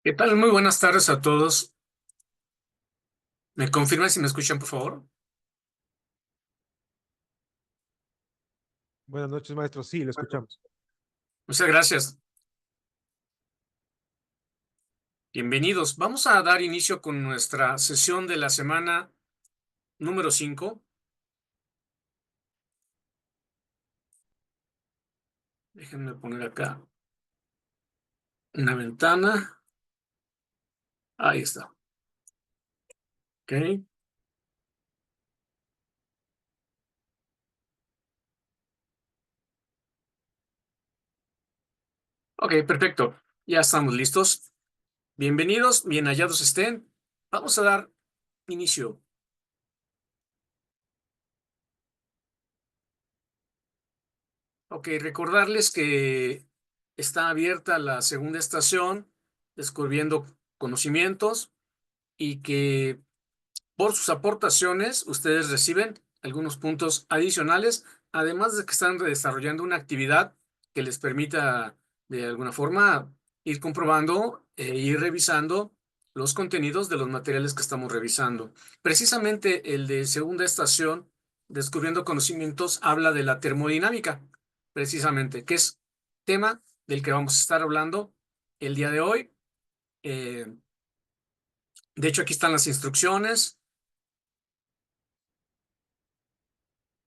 ¿Qué tal? Muy buenas tardes a todos. ¿Me confirman si me escuchan, por favor? Buenas noches, maestro. Sí, lo escuchamos. Muchas gracias. Bienvenidos. Vamos a dar inicio con nuestra sesión de la semana número 5. Déjenme poner acá una ventana. Ahí está. Ok. Ok, perfecto. Ya estamos listos. Bienvenidos, bien hallados estén. Vamos a dar inicio. Ok, recordarles que está abierta la segunda estación, Descubriendo Conocimientos, y que por sus aportaciones, ustedes reciben algunos puntos adicionales, además de que están desarrollando una actividad que les permita, de alguna forma, ir comprobando e ir revisando los contenidos de los materiales que estamos revisando. Precisamente el de segunda estación, Descubriendo Conocimientos, habla de la termodinámica, precisamente, que es tema del que vamos a estar hablando el día de hoy. Eh, de hecho, aquí están las instrucciones.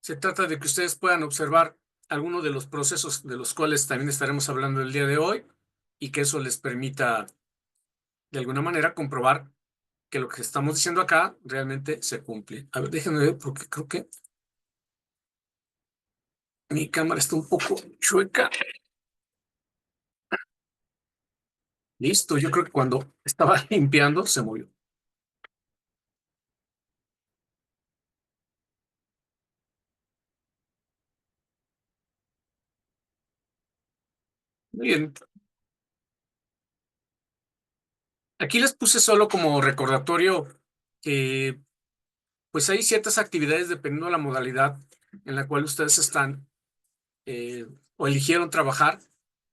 Se trata de que ustedes puedan observar algunos de los procesos de los cuales también estaremos hablando el día de hoy y que eso les permita de alguna manera comprobar que lo que estamos diciendo acá realmente se cumple. A ver, déjenme ver porque creo que mi cámara está un poco chueca. Listo, yo creo que cuando estaba limpiando se movió. Muy bien, aquí les puse solo como recordatorio que pues hay ciertas actividades dependiendo de la modalidad en la cual ustedes están o eligieron trabajar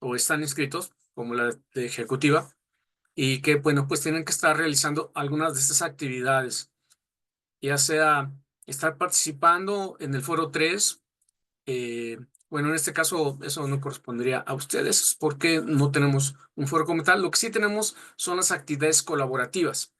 o están inscritos, como la de ejecutiva, y que, bueno, pues tienen que estar realizando algunas de estas actividades, ya sea estar participando en el foro 3. Bueno, en este caso eso no correspondería a ustedes porque no tenemos un foro como tal. Lo que sí tenemos son las actividades colaborativas.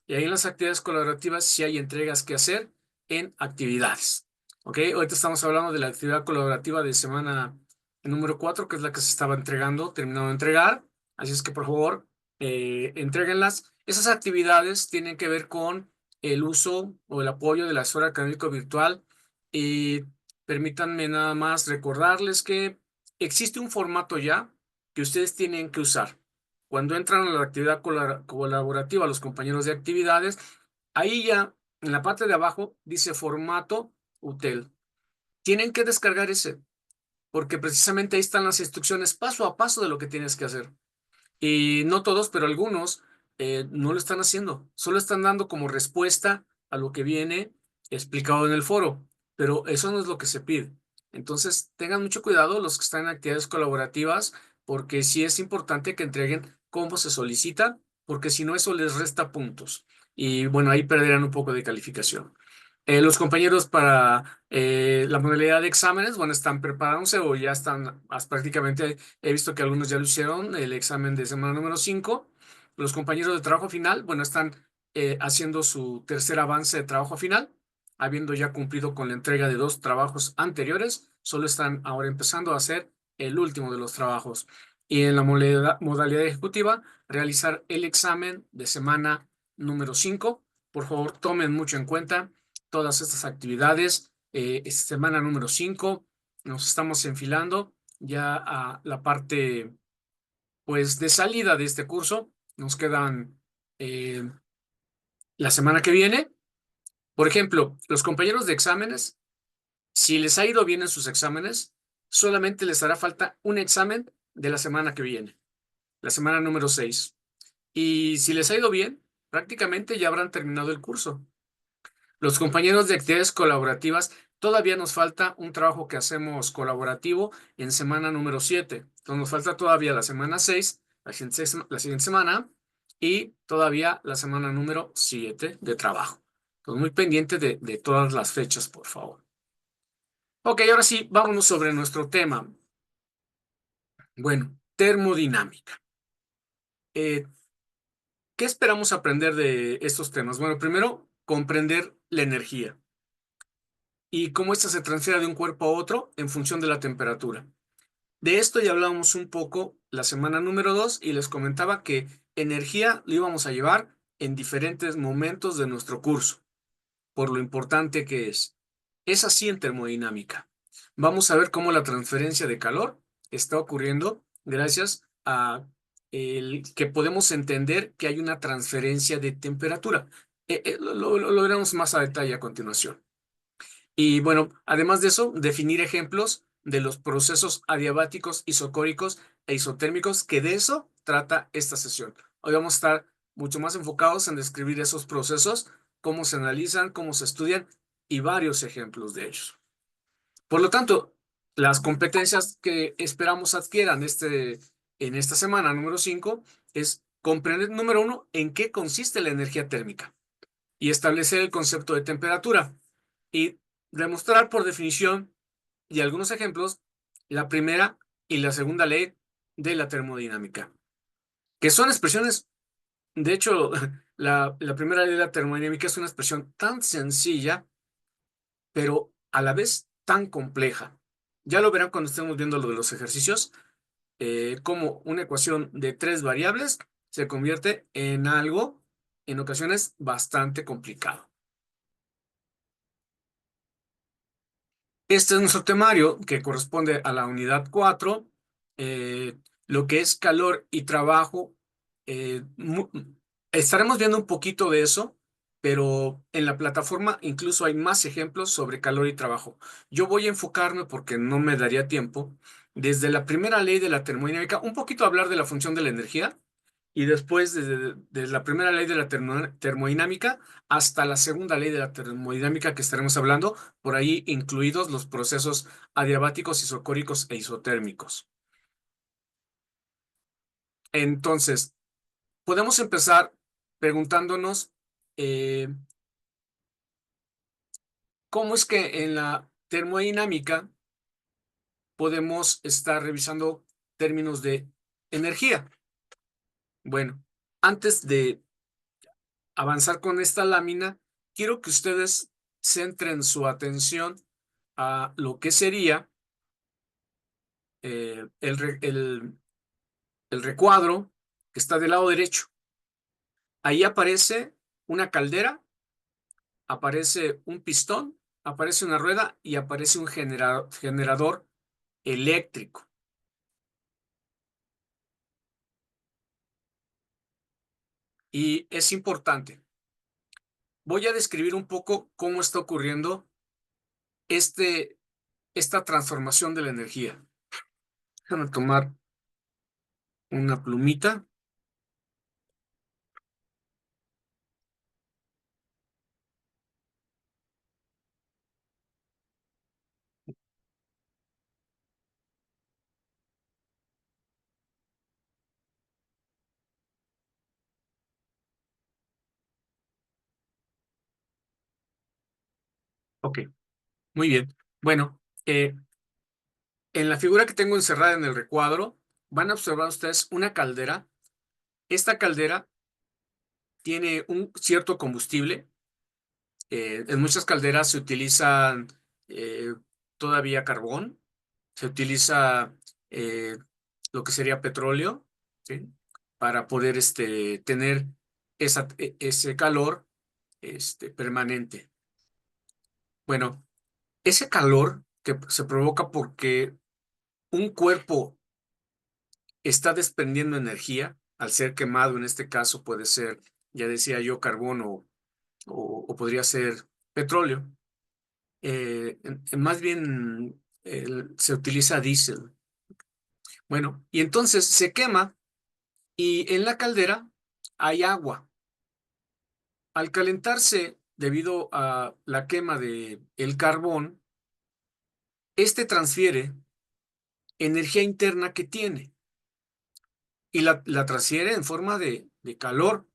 Y ahí en las actividades colaborativas sí hay entregas que hacer en actividades. ¿Ok? Ahorita estamos hablando de la actividad colaborativa de semana número 4, que es la que se estaba entregando, terminado de entregar. Así es que por favor, entréguenlas. Esas actividades tienen que ver con el uso o el apoyo de la esfera académico virtual. Y permítanme nada más recordarles que existe un formato ya que ustedes tienen que usar. Cuando entran a la actividad colaborativa, los compañeros de actividades, ahí ya en la parte de abajo dice formato UTEL. Tienen que descargar ese, porque precisamente ahí están las instrucciones paso a paso de lo que tienes que hacer. Y no todos, pero algunos no lo están haciendo. Solo están dando como respuesta a lo que viene explicado en el foro, pero eso no es lo que se pide. Entonces, tengan mucho cuidado los que están en actividades colaborativas, porque sí es importante que entreguen cómo se solicita, porque si no, eso les resta puntos. Y bueno, ahí perderán un poco de calificación. Los compañeros para la modalidad de exámenes, bueno, están preparándose o ya están prácticamente. He visto que algunos ya lo hicieron, el examen de semana número 5. Los compañeros de trabajo final, bueno, están haciendo su tercer avance de trabajo final, habiendo ya cumplido con la entrega de 2 trabajos anteriores, solo están ahora empezando a hacer el último de los trabajos. Y en la modalidad ejecutiva, realizar el examen de semana número 5. Por favor, tomen mucho en cuenta todas estas actividades. Semana número 5, nos estamos enfilando ya a la parte, pues, de salida de este curso. Nos quedan la semana que viene. Por ejemplo, los compañeros de exámenes, si les ha ido bien en sus exámenes, solamente les hará falta un examen de la semana que viene, la semana número 6. Y si les ha ido bien, prácticamente ya habrán terminado el curso. Los compañeros de actividades colaborativas, todavía nos falta un trabajo que hacemos colaborativo en semana número 7. Entonces nos falta todavía la semana 6, la siguiente semana, y todavía la semana número 7 de trabajo. Entonces, muy pendiente de todas las fechas, por favor. Ok, ahora sí, vámonos sobre nuestro tema. Bueno, termodinámica. Eh, ¿Qué esperamos aprender de estos temas? Bueno, primero, comprender la energía y cómo ésta se transfiere de un cuerpo a otro en función de la temperatura. De esto ya hablábamos un poco la semana número 2 y les comentaba que energía lo íbamos a llevar en diferentes momentos de nuestro curso, por lo importante que es. Es así en termodinámica. Vamos a ver cómo la transferencia de calor está ocurriendo gracias a el que podemos entender que hay una transferencia de temperatura. Lo veremos más a detalle a continuación. Y bueno, además de eso, definir ejemplos de los procesos adiabáticos, isocóricos e isotérmicos, que de eso trata esta sesión. Hoy vamos a estar mucho más enfocados en describir esos procesos, cómo se analizan, cómo se estudian y varios ejemplos de ellos. Por lo tanto, las competencias que esperamos adquieran en esta semana número 5 es comprender, número 1, en qué consiste la energía térmica y establecer el concepto de temperatura y demostrar por definición y algunos ejemplos la primera y la segunda ley de la termodinámica, que son expresiones, de hecho, la primera ley de la termodinámica es una expresión tan sencilla, pero a la vez tan compleja. Ya lo verán cuando estemos viendo lo de los ejercicios, cómo una ecuación de 3 variables se convierte en algo, en ocasiones, bastante complicado. Este es nuestro temario que corresponde a la unidad 4, lo que es calor y trabajo. eh, mu- Estaremos viendo un poquito de eso, pero en la plataforma incluso hay más ejemplos sobre calor y trabajo. Yo voy a enfocarme, porque no me daría tiempo, desde la primera ley de la termodinámica, un poquito hablar de la función de la energía y después desde la primera ley de la termodinámica hasta la segunda ley de la termodinámica que estaremos hablando, por ahí incluidos los procesos adiabáticos, isocóricos e isotérmicos. Entonces, podemos empezar preguntándonos eh, cómo es que en la termodinámica podemos estar revisando términos de energía. Bueno, antes de avanzar con esta lámina, quiero que ustedes centren su atención a lo que sería el recuadro que está del lado derecho. Ahí aparece una caldera, aparece un pistón, aparece una rueda y aparece un generador eléctrico. Y es importante. Voy a describir un poco cómo está ocurriendo este, esta transformación de la energía. Déjame tomar una plumita. Ok, muy bien. Bueno, en la figura que tengo encerrada en el recuadro, van a observar ustedes una caldera. Esta caldera tiene un cierto combustible. En muchas calderas se utilizan eh, todavía carbón, se utiliza eh, lo que sería petróleo, ¿sí? Para poder tener ese calor permanente. Bueno, ese calor que se provoca porque un cuerpo está desprendiendo energía al ser quemado, en este caso puede ser, ya decía yo, carbón o podría ser petróleo. Más bien se utiliza diésel. Bueno, y entonces se quema y en la caldera hay agua. Al calentarse debido a la quema de el carbón, este transfiere energía interna que tiene. y la transfiere en forma de calor,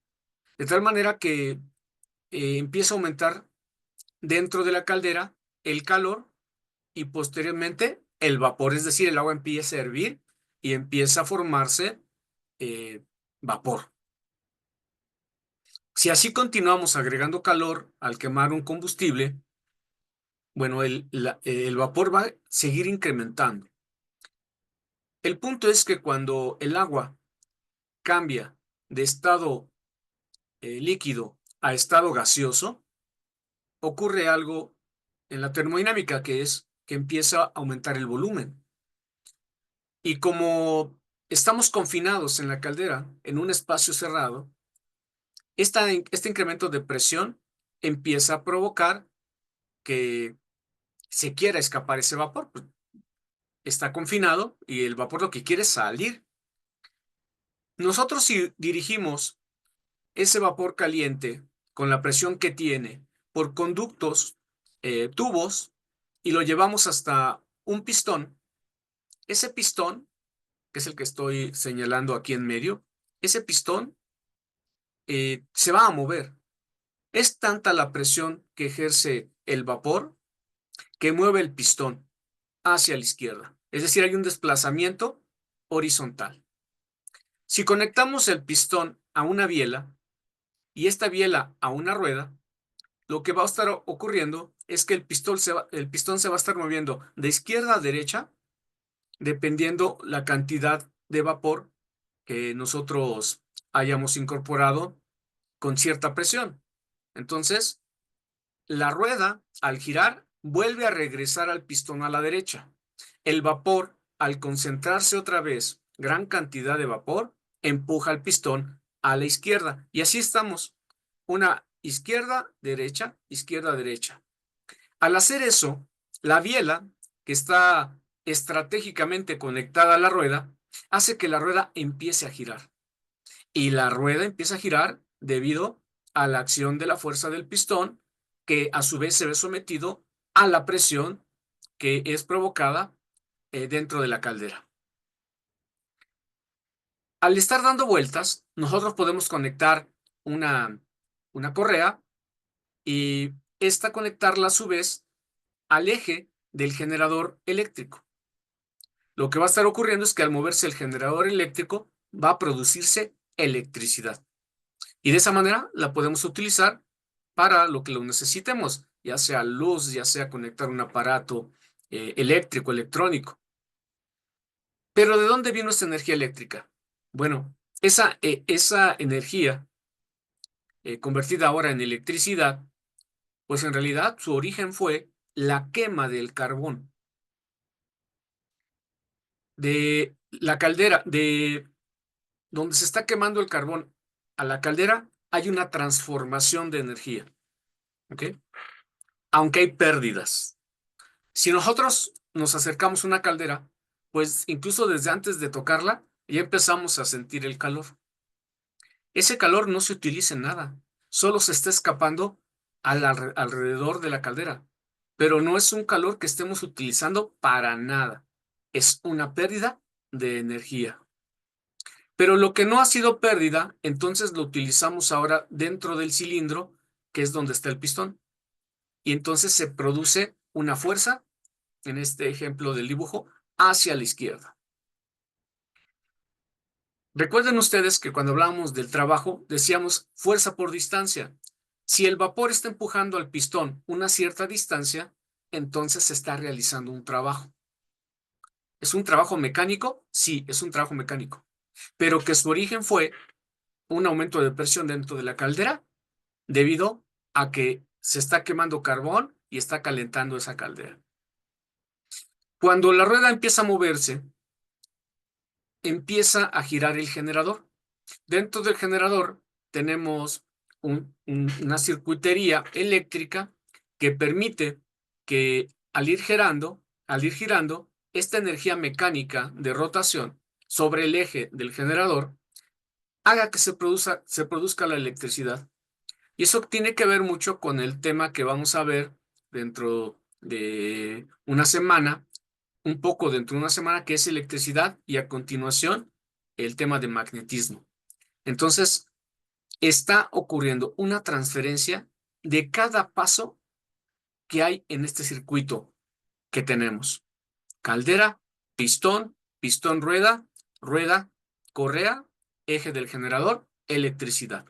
de tal manera que empieza a aumentar dentro de la caldera el calor y posteriormente el vapor, es decir, el agua empieza a hervir y empieza a formarse vapor. Si así continuamos agregando calor al quemar un combustible, bueno, el vapor va a seguir incrementando. El punto es que cuando el agua cambia de estado líquido a estado gaseoso, ocurre algo en la termodinámica, que es que empieza a aumentar el volumen. Y como estamos confinados en la caldera, en un espacio cerrado, este incremento de presión empieza a provocar que se quiera escapar ese vapor. Pues, está confinado y el vapor lo que quiere es salir. Nosotros, si dirigimos ese vapor caliente con la presión que tiene por conductos, tubos, y lo llevamos hasta un pistón, ese pistón, que es el que estoy señalando aquí en medio, ese pistón se va a mover. Es tanta la presión que ejerce el vapor que mueve el pistón hacia la izquierda. Es decir, hay un desplazamiento horizontal. Si conectamos el pistón a una biela y esta biela a una rueda, lo que va a estar ocurriendo es que el pistón se va a estar moviendo de izquierda a derecha, dependiendo la cantidad de vapor que nosotros hayamos incorporado con cierta presión. Entonces, la rueda, al girar, vuelve a regresar al pistón a la derecha. El vapor, al concentrarse otra vez gran cantidad de vapor, empuja el pistón a la izquierda. Y así estamos. Una izquierda, derecha, izquierda, derecha. Al hacer eso, la biela, que está estratégicamente conectada a la rueda, hace que la rueda empiece a girar. Y la rueda empieza a girar debido a la acción de la fuerza del pistón, que a su vez se ve sometido a la presión que es provocada dentro de la caldera. Al estar dando vueltas, nosotros podemos conectar una correa y esta conectarla a su vez al eje del generador eléctrico. Lo que va a estar ocurriendo es que al moverse el generador eléctrico va a producirse electricidad. Y de esa manera la podemos utilizar para lo que lo necesitemos, ya sea luz, ya sea conectar un aparato eléctrico, electrónico. Pero ¿de dónde vino esta energía eléctrica? Bueno, esa energía convertida ahora en electricidad, pues en realidad su origen fue la quema del carbón. De la caldera, de donde se está quemando el carbón a la caldera, hay una transformación de energía, ¿ok? Aunque hay pérdidas. Si nosotros nos acercamos a una caldera, pues incluso desde antes de tocarla, ya empezamos a sentir el calor. Ese calor no se utiliza en nada, solo se está escapando alrededor de la caldera, pero no es un calor que estemos utilizando para nada, es una pérdida de energía. Pero lo que no ha sido pérdida, entonces lo utilizamos ahora dentro del cilindro, que es donde está el pistón, y entonces se produce una fuerza, en este ejemplo del dibujo, hacia la izquierda. Recuerden ustedes que cuando hablábamos del trabajo decíamos fuerza por distancia. Si el vapor está empujando al pistón una cierta distancia, entonces se está realizando un trabajo. ¿Es un trabajo mecánico? Sí, es un trabajo mecánico, pero que su origen fue un aumento de presión dentro de la caldera debido a que se está quemando carbón y está calentando esa caldera. Cuando la rueda empieza a moverse, empieza a girar el generador. Dentro del generador tenemos una circuitería eléctrica que permite que al ir girando, esta energía mecánica de rotación sobre el eje del generador haga que se produzca la electricidad. Y eso tiene que ver mucho con el tema que vamos a ver dentro de una semana, un poco dentro de una semana, que es electricidad, y a continuación el tema de magnetismo. Entonces, está ocurriendo una transferencia de cada paso que hay en este circuito que tenemos. Caldera, pistón, pistón rueda, rueda, correa, eje del generador, electricidad.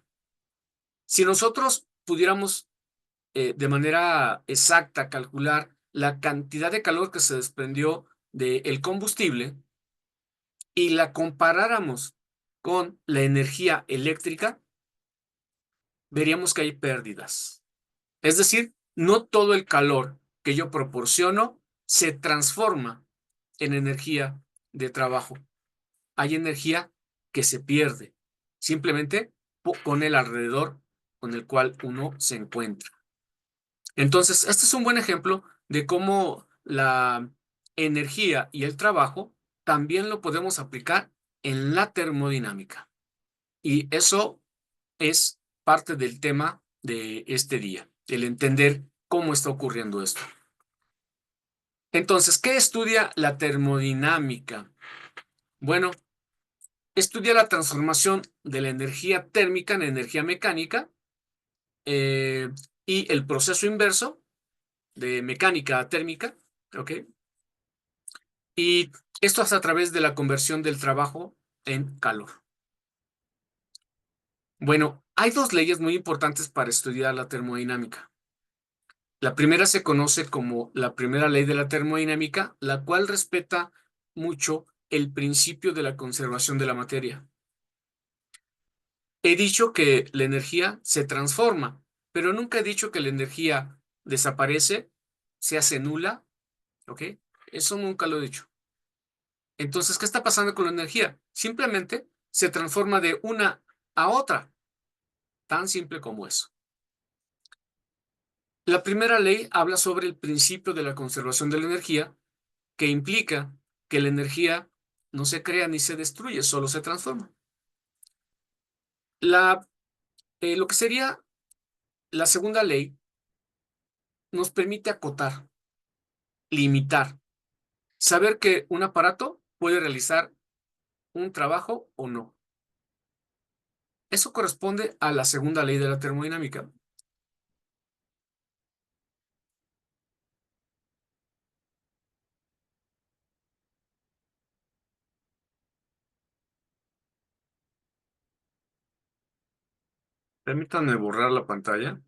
Si nosotros pudiéramos de manera exacta calcular la cantidad de calor que se desprendió del combustible y la comparáramos con la energía eléctrica, veríamos que hay pérdidas. Es decir, no todo el calor que yo proporciono se transforma en energía de trabajo. Hay energía que se pierde simplemente con el alrededor con el cual uno se encuentra. Entonces, este es un buen ejemplo de cómo la energía y el trabajo también lo podemos aplicar en la termodinámica. Y eso es parte del tema de este día, el entender cómo está ocurriendo esto. Entonces, ¿qué estudia la termodinámica? Bueno, estudia la transformación de la energía térmica en energía mecánica eh, y el proceso inverso de mecánica a térmica, ¿ok? Y esto es a través de la conversión del trabajo en calor. Bueno, hay dos leyes muy importantes para estudiar la termodinámica. La primera se conoce como la primera ley de la termodinámica, la cual respeta mucho el principio de la conservación de la materia. He dicho que la energía se transforma, pero nunca he dicho que la energía desaparece, se hace nula, ¿ok? Eso nunca lo he dicho. Entonces, ¿qué está pasando con la energía? Simplemente se transforma de una a otra, tan simple como eso. La primera ley habla sobre el principio de la conservación de la energía, que implica que la energía no se crea ni se destruye, solo se transforma. Lo que sería la segunda ley nos permite acotar, limitar, saber que un aparato puede realizar un trabajo o no. Eso corresponde a la segunda ley de la termodinámica. Permítanme borrar la pantalla.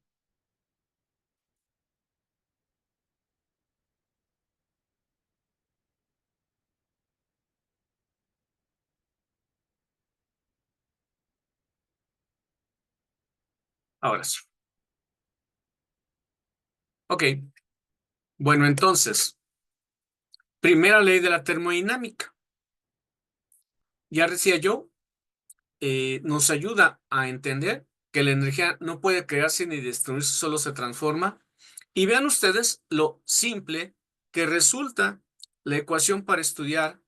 Ahora sí. Ok. Bueno, entonces, primera ley de la termodinámica. Ya decía yo, nos ayuda a entender que la energía no puede crearse ni destruirse, solo se transforma. Y vean ustedes lo simple que resulta la ecuación para estudiarla.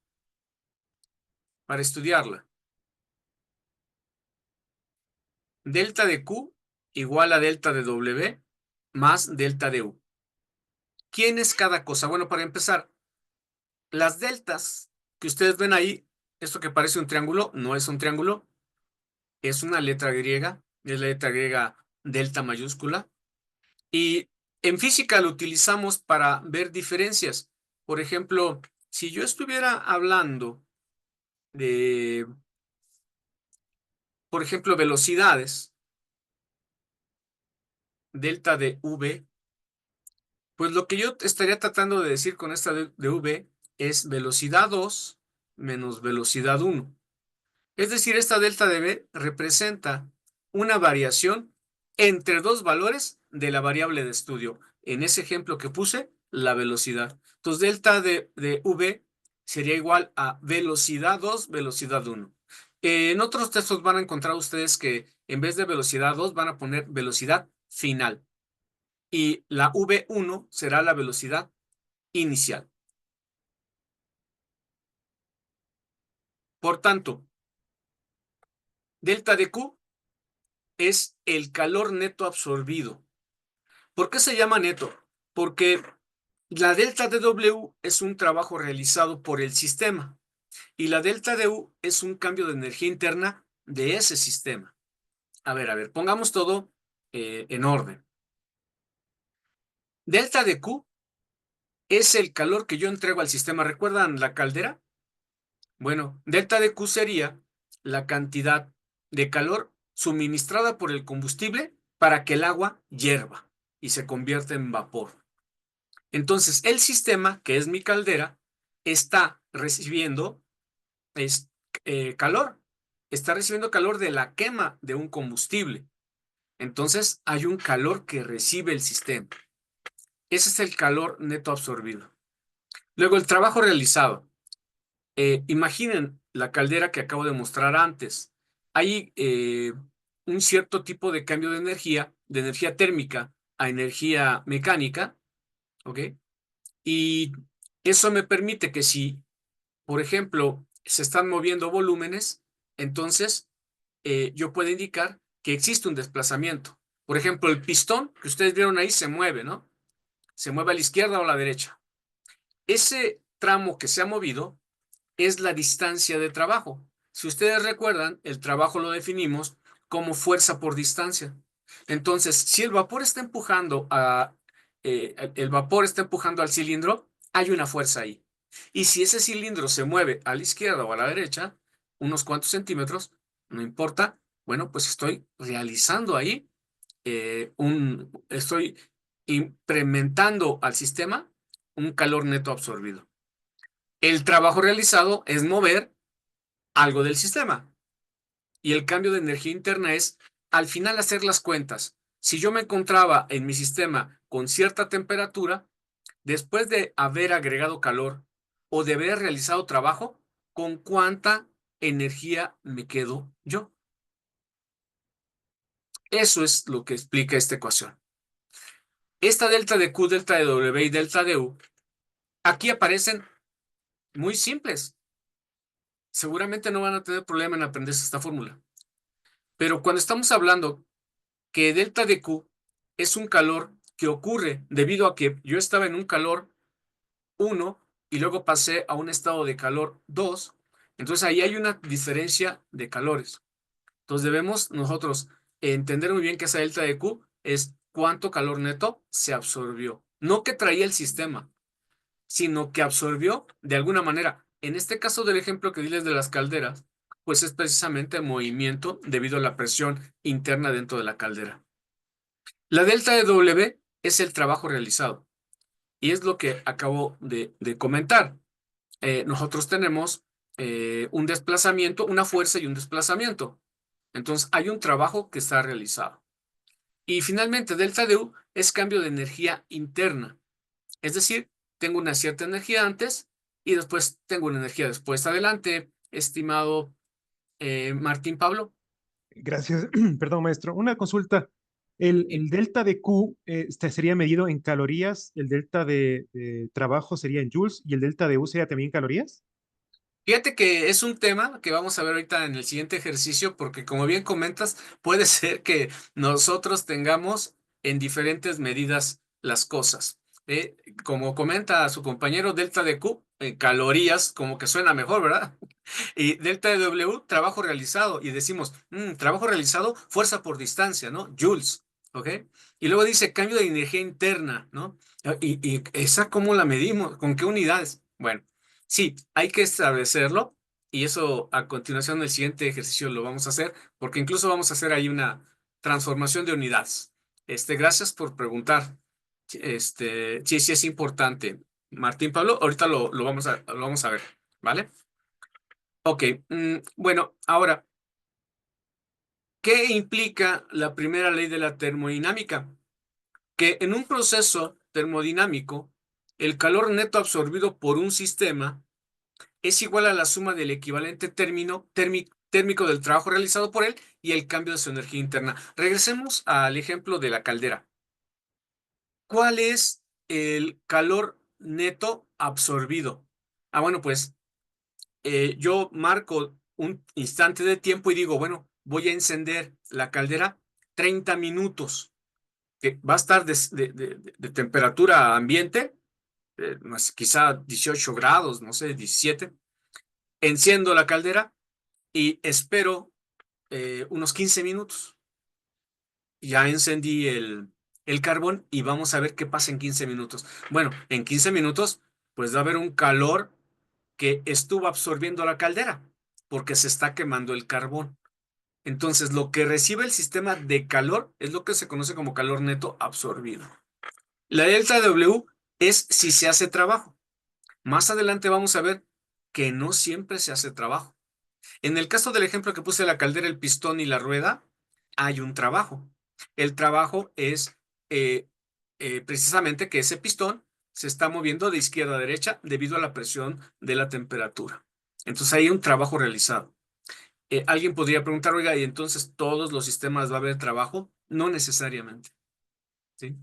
Delta de Q igual a delta de W más delta de U. ¿Quién es cada cosa? Bueno, para empezar, las deltas que ustedes ven ahí, esto que parece un triángulo, no es un triángulo, es una letra griega, es la letra griega delta mayúscula. Y en física lo utilizamos para ver diferencias. Por ejemplo, si yo estuviera hablando de, por ejemplo, velocidades, delta de V, pues lo que yo estaría tratando de decir con esta de V es velocidad 2 menos velocidad 1. Es decir, esta delta de V representa una variación entre dos valores de la variable de estudio. En ese ejemplo que puse, la velocidad. Entonces, delta de V sería igual a velocidad 2, velocidad 1. En otros textos van a encontrar ustedes que en vez de velocidad 2 van a poner velocidad final. Y la V1 será la velocidad inicial. Por tanto, delta de Q es el calor neto absorbido. ¿Por qué se llama neto? Porque la delta de W es un trabajo realizado por el sistema. Y la delta de U es un cambio de energía interna de ese sistema. A ver, pongamos todo en orden. Delta de Q es el calor que yo entrego al sistema. ¿Recuerdan la caldera? Bueno, delta de Q sería la cantidad de calor suministrada por el combustible para que el agua hierva y se convierta en vapor. Entonces, el sistema, que es mi caldera, está recibiendo es, calor. Está recibiendo calor de la quema de un combustible. Entonces, hay un calor que recibe el sistema. Ese es el calor neto absorbido. Luego, el trabajo realizado. Imaginen la caldera que acabo de mostrar antes. Hay un cierto tipo de cambio de energía térmica a energía mecánica, ¿ok? Y eso me permite que si, por ejemplo, se están moviendo volúmenes, entonces yo puedo indicar que existe un desplazamiento. Por ejemplo, el pistón que ustedes vieron ahí se mueve, ¿no? Se mueve a la izquierda o a la derecha. Ese tramo que se ha movido es la distancia de trabajo. Si ustedes recuerdan, el trabajo lo definimos como fuerza por distancia. Entonces, si el vapor está empujando el vapor está empujando al cilindro, hay una fuerza ahí. Y si ese cilindro se mueve a la izquierda o a la derecha, unos cuantos centímetros, no importa, bueno, pues estoy realizando ahí estoy implementando al sistema un calor neto absorbido. El trabajo realizado es mover algo del sistema. Y el cambio de energía interna es, al final, hacer las cuentas. Si yo me encontraba en mi sistema con cierta temperatura, después de haber agregado calor o de haber realizado trabajo, ¿con cuánta energía me quedo yo? Eso es lo que explica esta ecuación. Esta delta de Q, delta de W y delta de U, aquí aparecen muy simples. Seguramente no van a tener problema en aprenderse esta fórmula. Pero cuando estamos hablando que delta de Q es un calor que ocurre debido a que yo estaba en un calor 1 y luego pasé a un estado de calor 2, entonces ahí hay una diferencia de calores. Entonces debemos nosotros entender muy bien que esa delta de Q es cuánto calor neto se absorbió. No que traía el sistema, sino que absorbió de alguna manera. En este caso del ejemplo que diles de las calderas, pues es precisamente movimiento debido a la presión interna dentro de la caldera. La delta de W es el trabajo realizado y es lo que acabo de comentar. Nosotros tenemos un desplazamiento, una fuerza y un desplazamiento. Entonces hay un trabajo que está realizado. Y finalmente, delta de U es cambio de energía interna. Es decir, tengo una cierta energía antes y después tengo una energía después. Adelante, estimado Martín Pablo. Gracias. Perdón, maestro. Una consulta. El delta de Q sería medido en calorías, el delta de trabajo sería en joules y el delta de U sería también en calorías. Fíjate que es un tema que vamos a ver ahorita en el siguiente ejercicio, porque como bien comentas, puede ser que nosotros tengamos en diferentes medidas las cosas. Eh, Como comenta su compañero, delta de Q en calorías, como que suena mejor, ¿verdad? Y delta de W, trabajo realizado. Y decimos, trabajo realizado, fuerza por distancia, ¿no? Joules, ¿ok? Y luego dice cambio de energía interna, ¿no? Y esa, ¿cómo la medimos? ¿Con qué unidades? Bueno, sí, hay que establecerlo. Y eso a continuación en el siguiente ejercicio lo vamos a hacer, porque incluso vamos a hacer ahí una transformación de unidades. Gracias por preguntar. Sí, sí es importante. Martín Pablo, ahorita lo vamos a ver, ¿vale? Ok, bueno, ahora, ¿qué implica la primera ley de la termodinámica? Que en un proceso termodinámico, el calor neto absorbido por un sistema es igual a la suma del equivalente térmico del trabajo realizado por él y el cambio de su energía interna. Regresemos al ejemplo de la caldera. ¿Cuál es el calor neto absorbido? Bueno, pues yo marco un instante de tiempo y digo, bueno, voy a encender la caldera 30 minutos, que va a estar de temperatura ambiente, no sé, quizá 18 grados, no sé, 17. enciendo la caldera y espero unos 15 minutos. Ya encendí el carbón y vamos a ver qué pasa en 15 minutos. Bueno, en 15 minutos, pues va a haber un calor que estuvo absorbiendo la caldera porque se está quemando el carbón. Entonces, lo que recibe el sistema de calor es lo que se conoce como calor neto absorbido. La delta W es si se hace trabajo. Más adelante vamos a ver que no siempre se hace trabajo. En el caso del ejemplo que puse la caldera, el pistón y la rueda, hay un trabajo. El trabajo es precisamente que ese pistón se está moviendo de izquierda a derecha debido a la presión de la temperatura. Entonces hay un trabajo realizado. Alguien podría preguntar, oiga, ¿y entonces todos los sistemas va a haber trabajo? No necesariamente, ¿sí?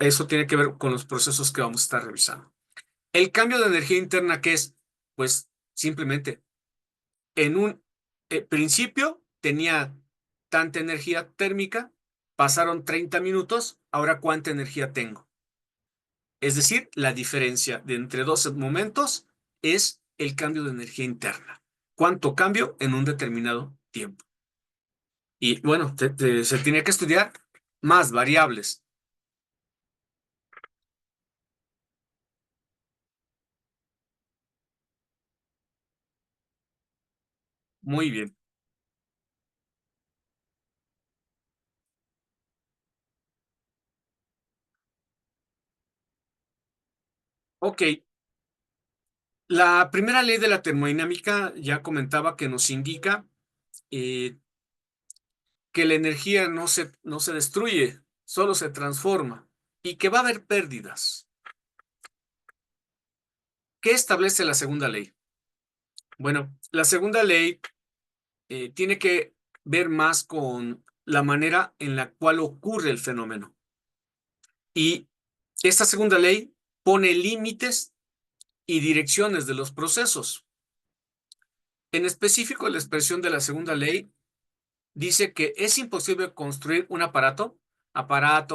Eso tiene que ver con los procesos que vamos a estar revisando. El cambio de energía interna, ¿qué es? Pues simplemente en un principio tenía tanta energía térmica, pasaron 30 minutos, ahora ¿cuánta energía tengo? Es decir, la diferencia de entre dos momentos es el cambio de energía interna. ¿Cuánto cambio en un determinado tiempo? Y bueno, se tiene que estudiar más variables. Muy bien. Ok, la primera ley de la termodinámica ya comentaba que nos indica eh, que la energía no se destruye, solo se transforma y que va a haber pérdidas. ¿Qué establece la segunda ley? Bueno, la segunda ley tiene que ver más con la manera en la cual ocurre el fenómeno. Y esta segunda ley pone límites y direcciones de los procesos. En específico, la expresión de la segunda ley dice que es imposible construir un aparato,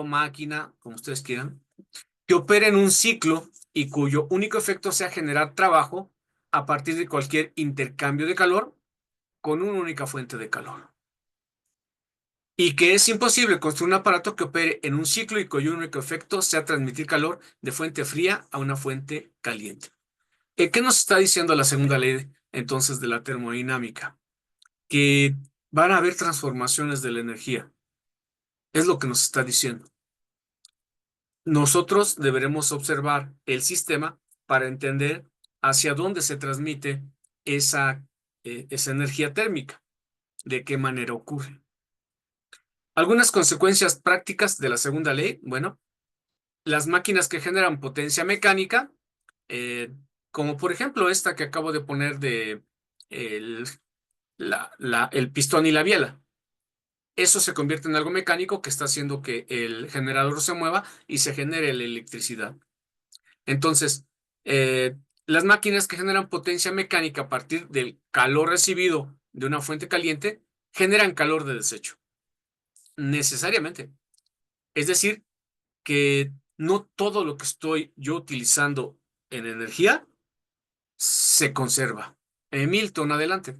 máquina, como ustedes quieran, que opere en un ciclo y cuyo único efecto sea generar trabajo a partir de cualquier intercambio de calor con una única fuente de calor. Y que es imposible construir un aparato que opere en un ciclo y cuyo único efecto sea transmitir calor de fuente fría a una fuente caliente. ¿Qué nos está diciendo la segunda ley entonces de la termodinámica? Que van a haber transformaciones de la energía. Es lo que nos está diciendo. Nosotros deberemos observar el sistema para entender hacia dónde se transmite esa energía térmica, de qué manera ocurre. Algunas consecuencias prácticas de la segunda ley, bueno, las máquinas que generan potencia mecánica, eh, como por ejemplo esta que acabo de poner de el, el pistón y la biela. Eso se convierte en algo mecánico que está haciendo que el generador se mueva y se genere la electricidad. Entonces, las máquinas que generan potencia mecánica a partir del calor recibido de una fuente caliente generan calor de desecho, necesariamente. Es decir, que no todo lo que estoy yo utilizando en energía se conserva. Milton, adelante.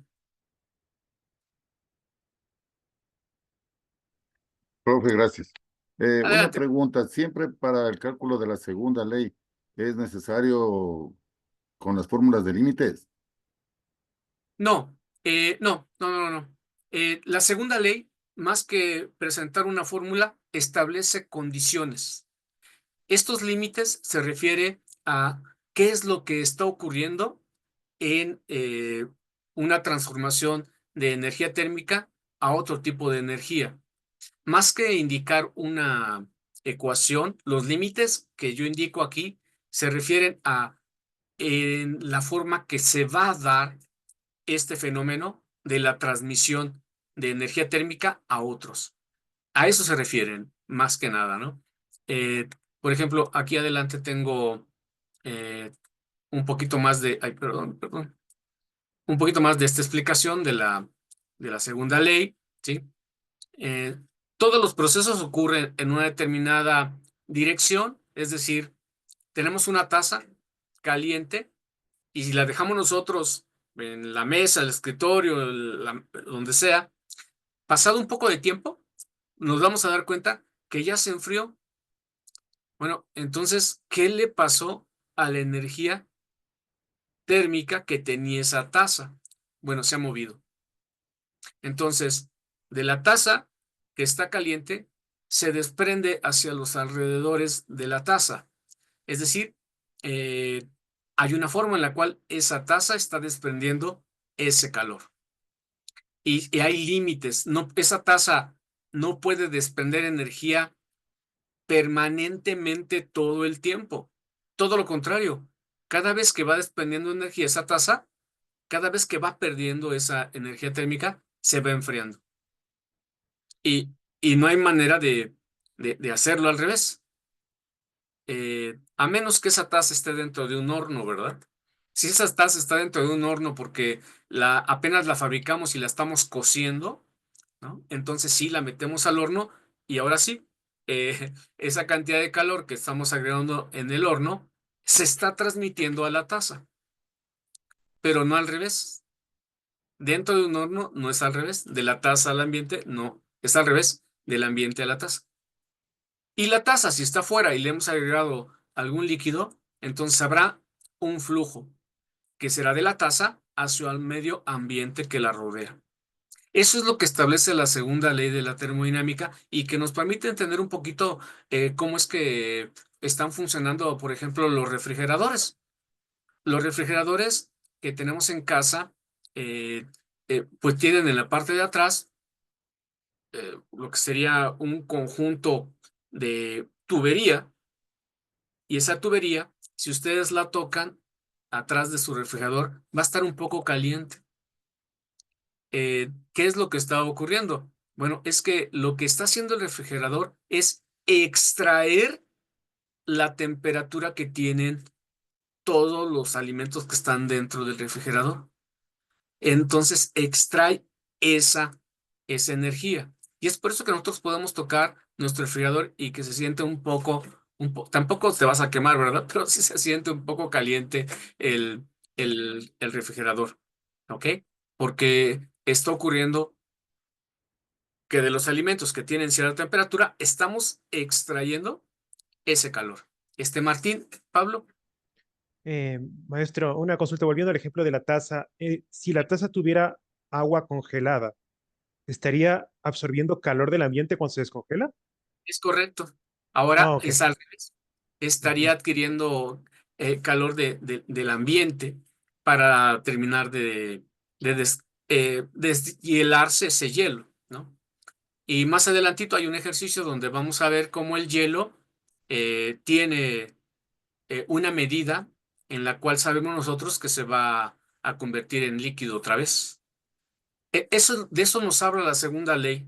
Profe, gracias. Una Adelante. pregunta, ¿siempre para el cálculo de la segunda ley es necesario con las fórmulas de límites? No, no. La segunda ley, más que presentar una fórmula, establece condiciones. Estos límites se refiere a qué es lo que está ocurriendo en una transformación de energía térmica a otro tipo de energía. Más que indicar una ecuación, los límites que yo indico aquí se refieren a en la forma que se va a dar este fenómeno de la transmisión de energía térmica a otros. A eso se refieren, más que nada, ¿no? Eh, por ejemplo, aquí adelante tengo eh, un poquito más ay, perdón, un poquito más de esta explicación de la segunda ley, ¿sí? Eh, todos los procesos ocurren en una determinada dirección, es decir, tenemos una taza caliente y si la dejamos nosotros en la mesa, el escritorio, donde sea, pasado un poco de tiempo, nos vamos a dar cuenta que ya se enfrió. Bueno, entonces, ¿qué le pasó a la energía térmica que tenía esa taza? Bueno, se ha movido. Entonces, de la taza que está caliente, se desprende hacia los alrededores de la taza. Es decir, eh, hay una forma en la cual esa taza está desprendiendo ese calor. Y hay límites. No, esa taza no puede desprender energía permanentemente todo el tiempo. Todo lo contrario. Cada vez que va desprendiendo energía esa taza, cada vez que va perdiendo esa energía térmica, se va enfriando. Y, y no hay manera de hacerlo al revés. A menos que esa taza esté dentro de un horno, ¿verdad? Si esa taza está dentro de un horno porque apenas la fabricamos y la estamos cociendo, ¿no? Entonces sí, la metemos al horno y ahora sí, esa cantidad de calor que estamos agregando en el horno se está transmitiendo a la taza, pero no al revés. Dentro de un horno no es al revés, de la taza al ambiente, no, es al revés, del ambiente a la taza. Y la taza, si está fuera y le hemos agregado algún líquido, entonces habrá un flujo que será de la taza hacia el medio ambiente que la rodea. Eso es lo que establece la segunda ley de la termodinámica y que nos permite entender un poquito cómo es que están funcionando, por ejemplo, los refrigeradores. Los refrigeradores que tenemos en casa, eh, pues tienen en la parte de atrás lo que sería un conjunto de tubería, y esa tubería, si ustedes la tocan atrás de su refrigerador, va a estar un poco caliente. ¿Qué es lo que está ocurriendo? Bueno, es que lo que está haciendo el refrigerador es extraer la temperatura que tienen todos los alimentos que están dentro del refrigerador. Entonces extrae esa, esa energía. Y es por eso que nosotros podemos tocar nuestro refrigerador y que se siente tampoco te vas a quemar, ¿verdad? Pero sí se siente un poco caliente el, el refrigerador, ¿ok? Porque está ocurriendo que de los alimentos que tienen cierta temperatura, estamos extrayendo ese calor. Martín, Pablo, Eh, Maestro, una consulta, volviendo al ejemplo de la taza. Si la taza tuviera agua congelada, ¿estaría absorbiendo calor del ambiente cuando se descongela? es correcto. Ah, Ahora ok. es al revés. Ujú. Estaría adquiriendo calor del ambiente para terminar de deshielarse ese hielo, ¿no? Y más adelantito hay un ejercicio donde vamos a ver cómo el hielo tiene una medida en la cual sabemos nosotros que se va a convertir en líquido otra vez. De eso nos habla la segunda ley,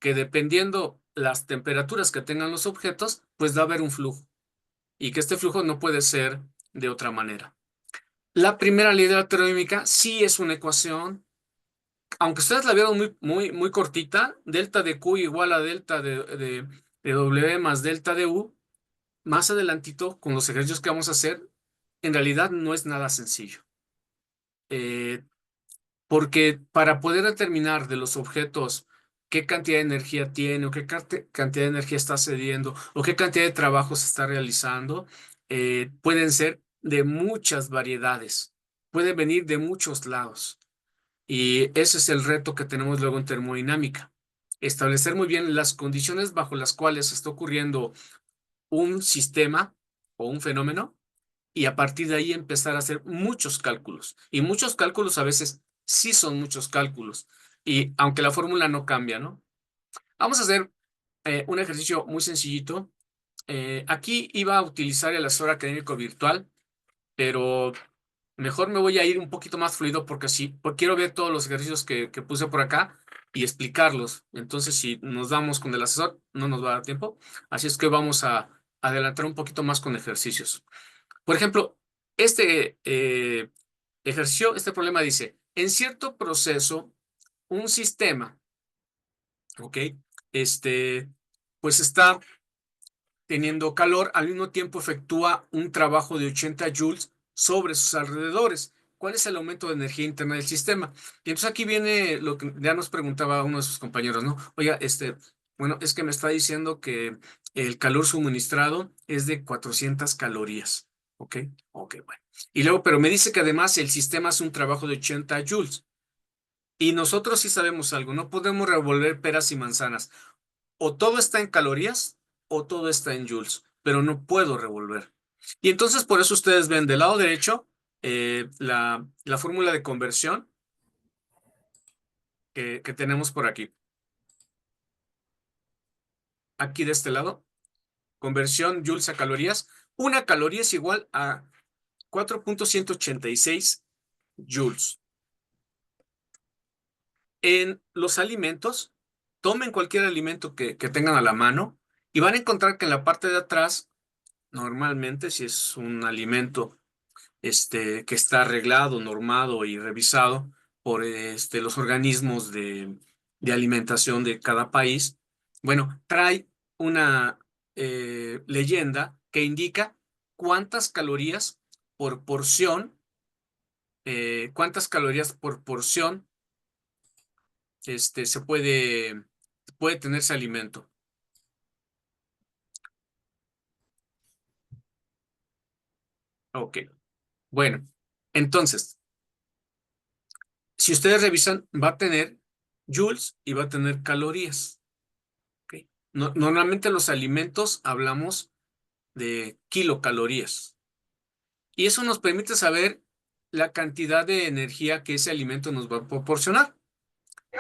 que dependiendo las temperaturas que tengan los objetos, pues va a haber un flujo y que este flujo no puede ser de otra manera. La primera ley de la termodinámica sí es una ecuación, aunque ustedes la vieron muy cortita, delta de Q igual a delta de W más delta de U, más adelantito con los ejercicios que vamos a hacer, en realidad no es nada sencillo. Eh, Porque para poder determinar de los objetos qué cantidad de energía tiene o qué cantidad de energía está cediendo o qué cantidad de trabajo se está realizando, pueden ser de muchas variedades, pueden venir de muchos lados. Y ese es el reto que tenemos luego en termodinámica. Establecer muy bien las condiciones bajo las cuales está ocurriendo un sistema o un fenómeno y a partir de ahí empezar a hacer muchos cálculos. Y muchos cálculos a veces sí son muchos cálculos. Y aunque la fórmula no cambia, ¿no? Vamos a hacer un ejercicio muy sencillito. Aquí iba a utilizar el asesor académico virtual, pero mejor me voy a ir un poquito más fluido porque sí, porque quiero ver todos los ejercicios que puse por acá y explicarlos. Entonces, si nos damos con el asesor, no nos va a dar tiempo. Así es que vamos a adelantar un poquito más con ejercicios. Por ejemplo, este problema dice, en cierto proceso, un sistema, ¿ok? Este, pues está teniendo calor, al mismo tiempo efectúa un trabajo de 80 joules sobre sus alrededores. cuál es el aumento de energía interna del sistema. Y entonces aquí viene lo que ya nos preguntaba uno de sus compañeros, ¿no? Oiga, bueno, es que me está diciendo que el calor suministrado es de 400 calorías. ¿Ok? Ok, bueno. Y luego, pero me dice que además el sistema hace un trabajo de 80 joules. Y nosotros sí sabemos algo, no podemos revolver peras y manzanas. O todo está en calorías o todo está en joules, pero no puedo revolver. Y entonces por eso ustedes ven del lado derecho la fórmula de conversión que tenemos por aquí. Aquí de este lado, conversión joules a calorías. Una caloría es igual a 4.186 joules. En los alimentos, tomen cualquier alimento que tengan a la mano y van a encontrar que en la parte de atrás, normalmente, si es un alimento que está arreglado, normado y revisado por los organismos de alimentación de cada país, bueno, trae una leyenda que indica cuántas calorías por porción, cuántas calorías por porción puede tener ese alimento. Ok, bueno, entonces, si ustedes revisan, va a tener joules y va a tener calorías. ¿Ok? Normalmente los alimentos hablamos de kilocalorías y eso nos permite saber la cantidad de energía que ese alimento nos va a proporcionar.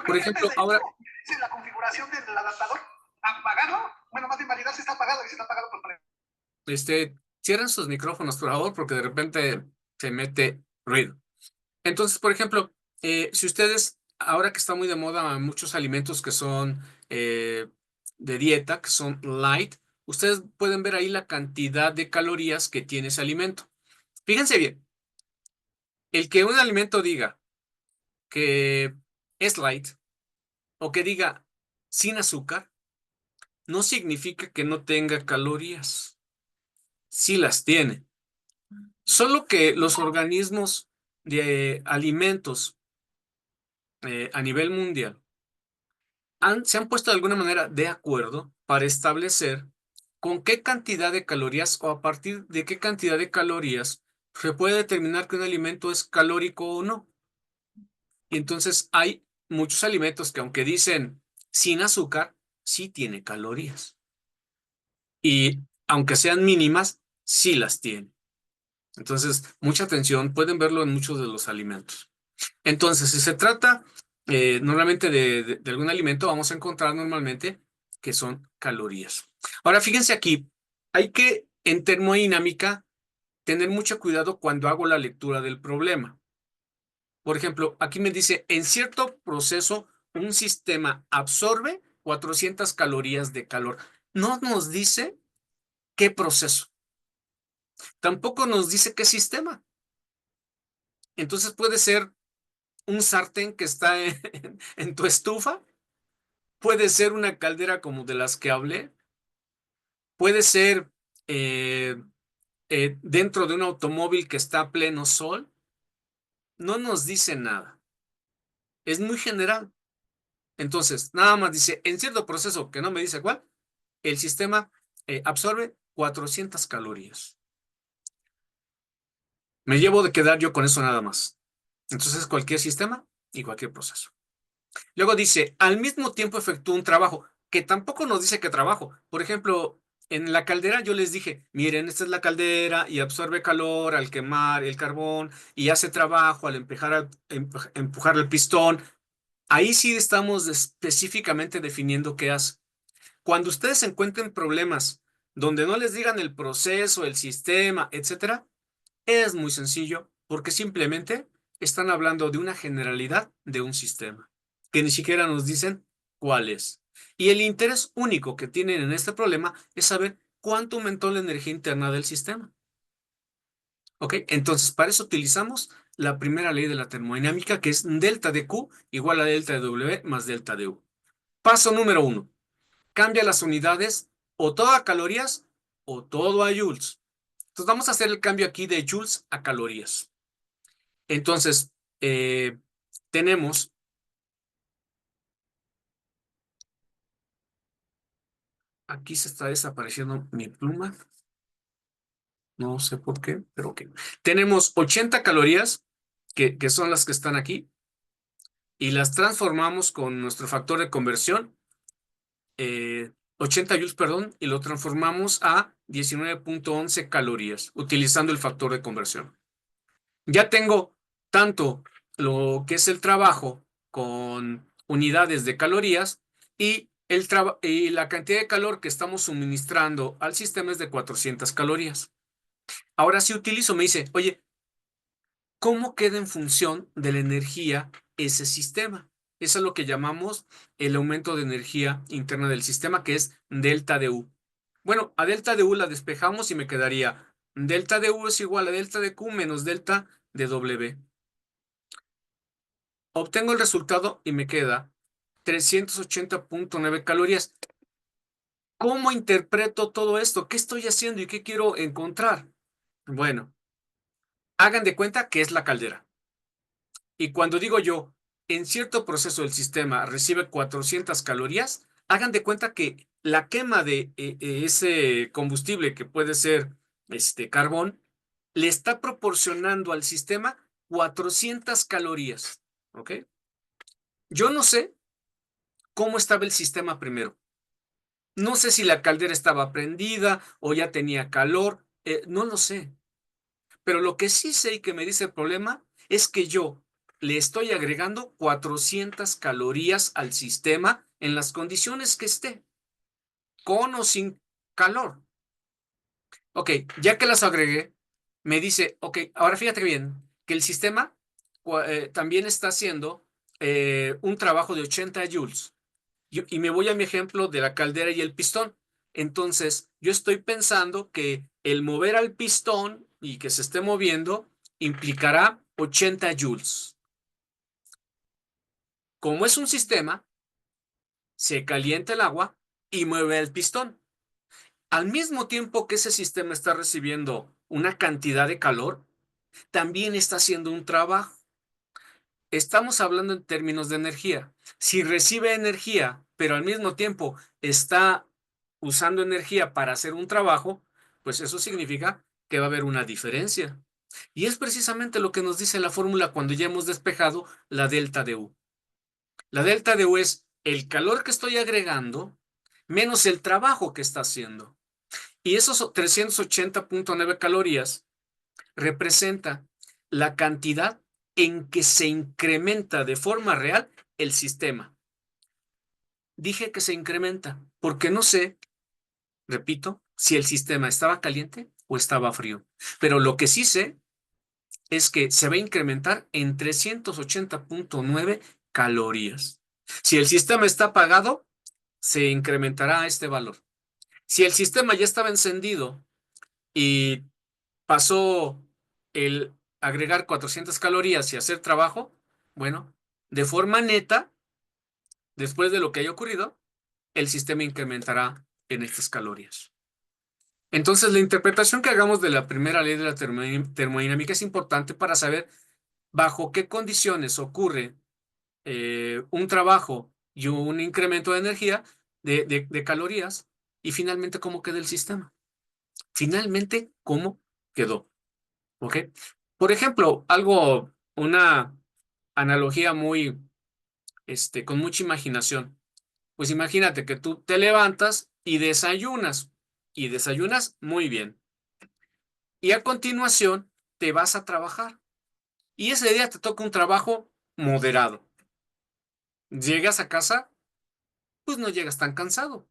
Por ejemplo, ahora, dice la configuración del adaptador apagado. Bueno, más bien validar si está apagado y si está apagado por cierren sus micrófonos, por favor, porque de repente se mete ruido. Entonces, por ejemplo, si ustedes, ahora que está muy de moda muchos alimentos que son de dieta, que son light, ustedes pueden ver ahí la cantidad de calorías que tiene ese alimento. Fíjense bien, el que un alimento diga que es light o que diga sin azúcar, no significa que no tenga calorías. Sí las tiene. Solo que los organismos de alimentos a nivel mundial se han puesto de alguna manera de acuerdo para establecer con qué cantidad de calorías o a partir de qué cantidad de calorías se puede determinar que un alimento es calórico o no. Y entonces hay muchos alimentos que aunque dicen sin azúcar, sí tiene calorías. Y aunque sean mínimas, sí las tiene. Entonces, mucha atención, pueden verlo en muchos de los alimentos. Entonces, si se trata normalmente de algún alimento, vamos a encontrar normalmente que son calorías. Ahora, fíjense aquí, hay que en termodinámica tener mucho cuidado cuando hago la lectura del problema. Por ejemplo, aquí me dice, en cierto proceso, un sistema absorbe 400 calorías de calor. No nos dice qué proceso. Tampoco nos dice qué sistema. Entonces puede ser un sartén que está en tu estufa, puede ser una caldera como de las que hablé, puede ser eh, dentro de un automóvil que está a pleno sol. No nos dice nada. Es muy general. Entonces, nada más dice, en cierto proceso que no me dice cuál, el sistema absorbe 400 calorías. Me llevo de quedar yo con eso nada más. Entonces, cualquier sistema y cualquier proceso. Luego dice, al mismo tiempo efectúa un trabajo, que tampoco nos dice qué trabajo. Por ejemplo, en la caldera yo les dije, miren, esta es la caldera y absorbe calor al quemar el carbón y hace trabajo al empujar el pistón. Ahí sí estamos específicamente definiendo qué hace. Cuando ustedes encuentren problemas donde no les digan el proceso, el sistema, etcétera, es muy sencillo porque simplemente están hablando de una generalidad de un sistema, que ni siquiera nos dicen cuál es. Y el interés único que tienen en este problema es saber cuánto aumentó la energía interna del sistema. ¿Ok? Entonces, para eso utilizamos la primera ley de la termodinámica, que es delta de Q igual a delta de W más delta de U. Paso número 1. Cambia las unidades o todo a calorías o todo a joules. Entonces vamos a hacer el cambio aquí de joules a calorías. Entonces, tenemos aquí se está desapareciendo mi pluma. No sé por qué, pero ok. Tenemos 80 calorías, que son las que están aquí, y las transformamos con nuestro factor de conversión, 80 joules, perdón, y lo transformamos a 19.11 calorías, utilizando el factor de conversión. Ya tengo tanto lo que es el trabajo con unidades de calorías y, y la cantidad de calor que estamos suministrando al sistema es de 400 calorías. Ahora si utilizo, me dice, oye, ¿cómo queda en función de la energía ese sistema? Eso es lo que llamamos el aumento de energía interna del sistema, que es delta de U. Bueno, a delta de U la despejamos y me quedaría delta de U es igual a delta de Q menos delta de W. Obtengo el resultado y me queda 380.9 calorías. ¿Cómo interpreto todo esto? ¿Qué estoy haciendo y qué quiero encontrar? Bueno, hagan de cuenta que es la caldera. Y cuando digo yo, en cierto proceso el sistema recibe 400 calorías, hagan de cuenta que la quema de ese combustible, que puede ser carbón, le está proporcionando al sistema 400 calorías. ¿Ok? Yo no sé cómo estaba el sistema primero. No sé si la caldera estaba prendida o ya tenía calor, no lo sé. Pero lo que sí sé y que me dice el problema es que yo le estoy agregando 400 calorías al sistema en las condiciones que esté, con o sin calor. Ok, ya que las agregué, me dice, ok, ahora fíjate bien, que el sistema también está haciendo un trabajo de 80 joules. Y me voy a mi ejemplo de la caldera y el pistón. Entonces, yo estoy pensando que el mover al pistón y que se esté moviendo implicará 80 joules. Como es un sistema, se calienta el agua y mueve el pistón. Al mismo tiempo que ese sistema está recibiendo una cantidad de calor, también está haciendo un trabajo. Estamos hablando en términos de energía. Si recibe energía, pero al mismo tiempo está usando energía para hacer un trabajo, pues eso significa que va a haber una diferencia. Y es precisamente lo que nos dice la fórmula cuando ya hemos despejado la delta de U. La delta de U es el calor que estoy agregando menos el trabajo que está haciendo. Y esos 380.9 calorías representa la cantidad en que se incrementa de forma real el sistema. Dije que se incrementa porque no sé, repito, si el sistema estaba caliente o estaba frío. Pero lo que sí sé es que se va a incrementar en 380.9 calorías. Si el sistema está apagado, se incrementará este valor. Si el sistema ya estaba encendido y pasó el agregar 400 calorías y hacer trabajo, bueno, de forma neta, después de lo que haya ocurrido, el sistema incrementará en estas calorías. Entonces, la interpretación que hagamos de la primera ley de la termodinámica es importante para saber bajo qué condiciones ocurre un trabajo y un incremento de energía, de calorías, y finalmente cómo queda el sistema. Finalmente, cómo quedó. ¿Ok? Por ejemplo, una analogía muy, con mucha imaginación. Pues imagínate que tú te levantas y desayunas muy bien. Y a continuación te vas a trabajar. Y ese día te toca un trabajo moderado. Llegas a casa, pues no llegas tan cansado.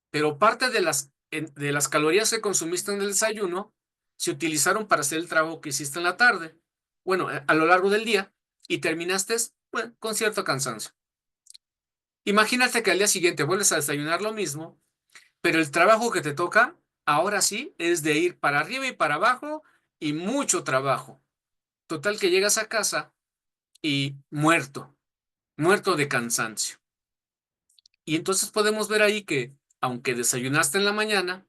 Pero parte de las calorías que consumiste en el desayuno se utilizaron para hacer el trabajo que hiciste en la tarde, bueno, a lo largo del día, y terminaste, bueno, con cierto cansancio. Imagínate que al día siguiente vuelves a desayunar lo mismo, pero el trabajo que te toca, ahora sí, es de ir para arriba y para abajo y mucho trabajo. Total que llegas a casa y muerto de cansancio. Y entonces podemos ver ahí que, aunque desayunaste en la mañana,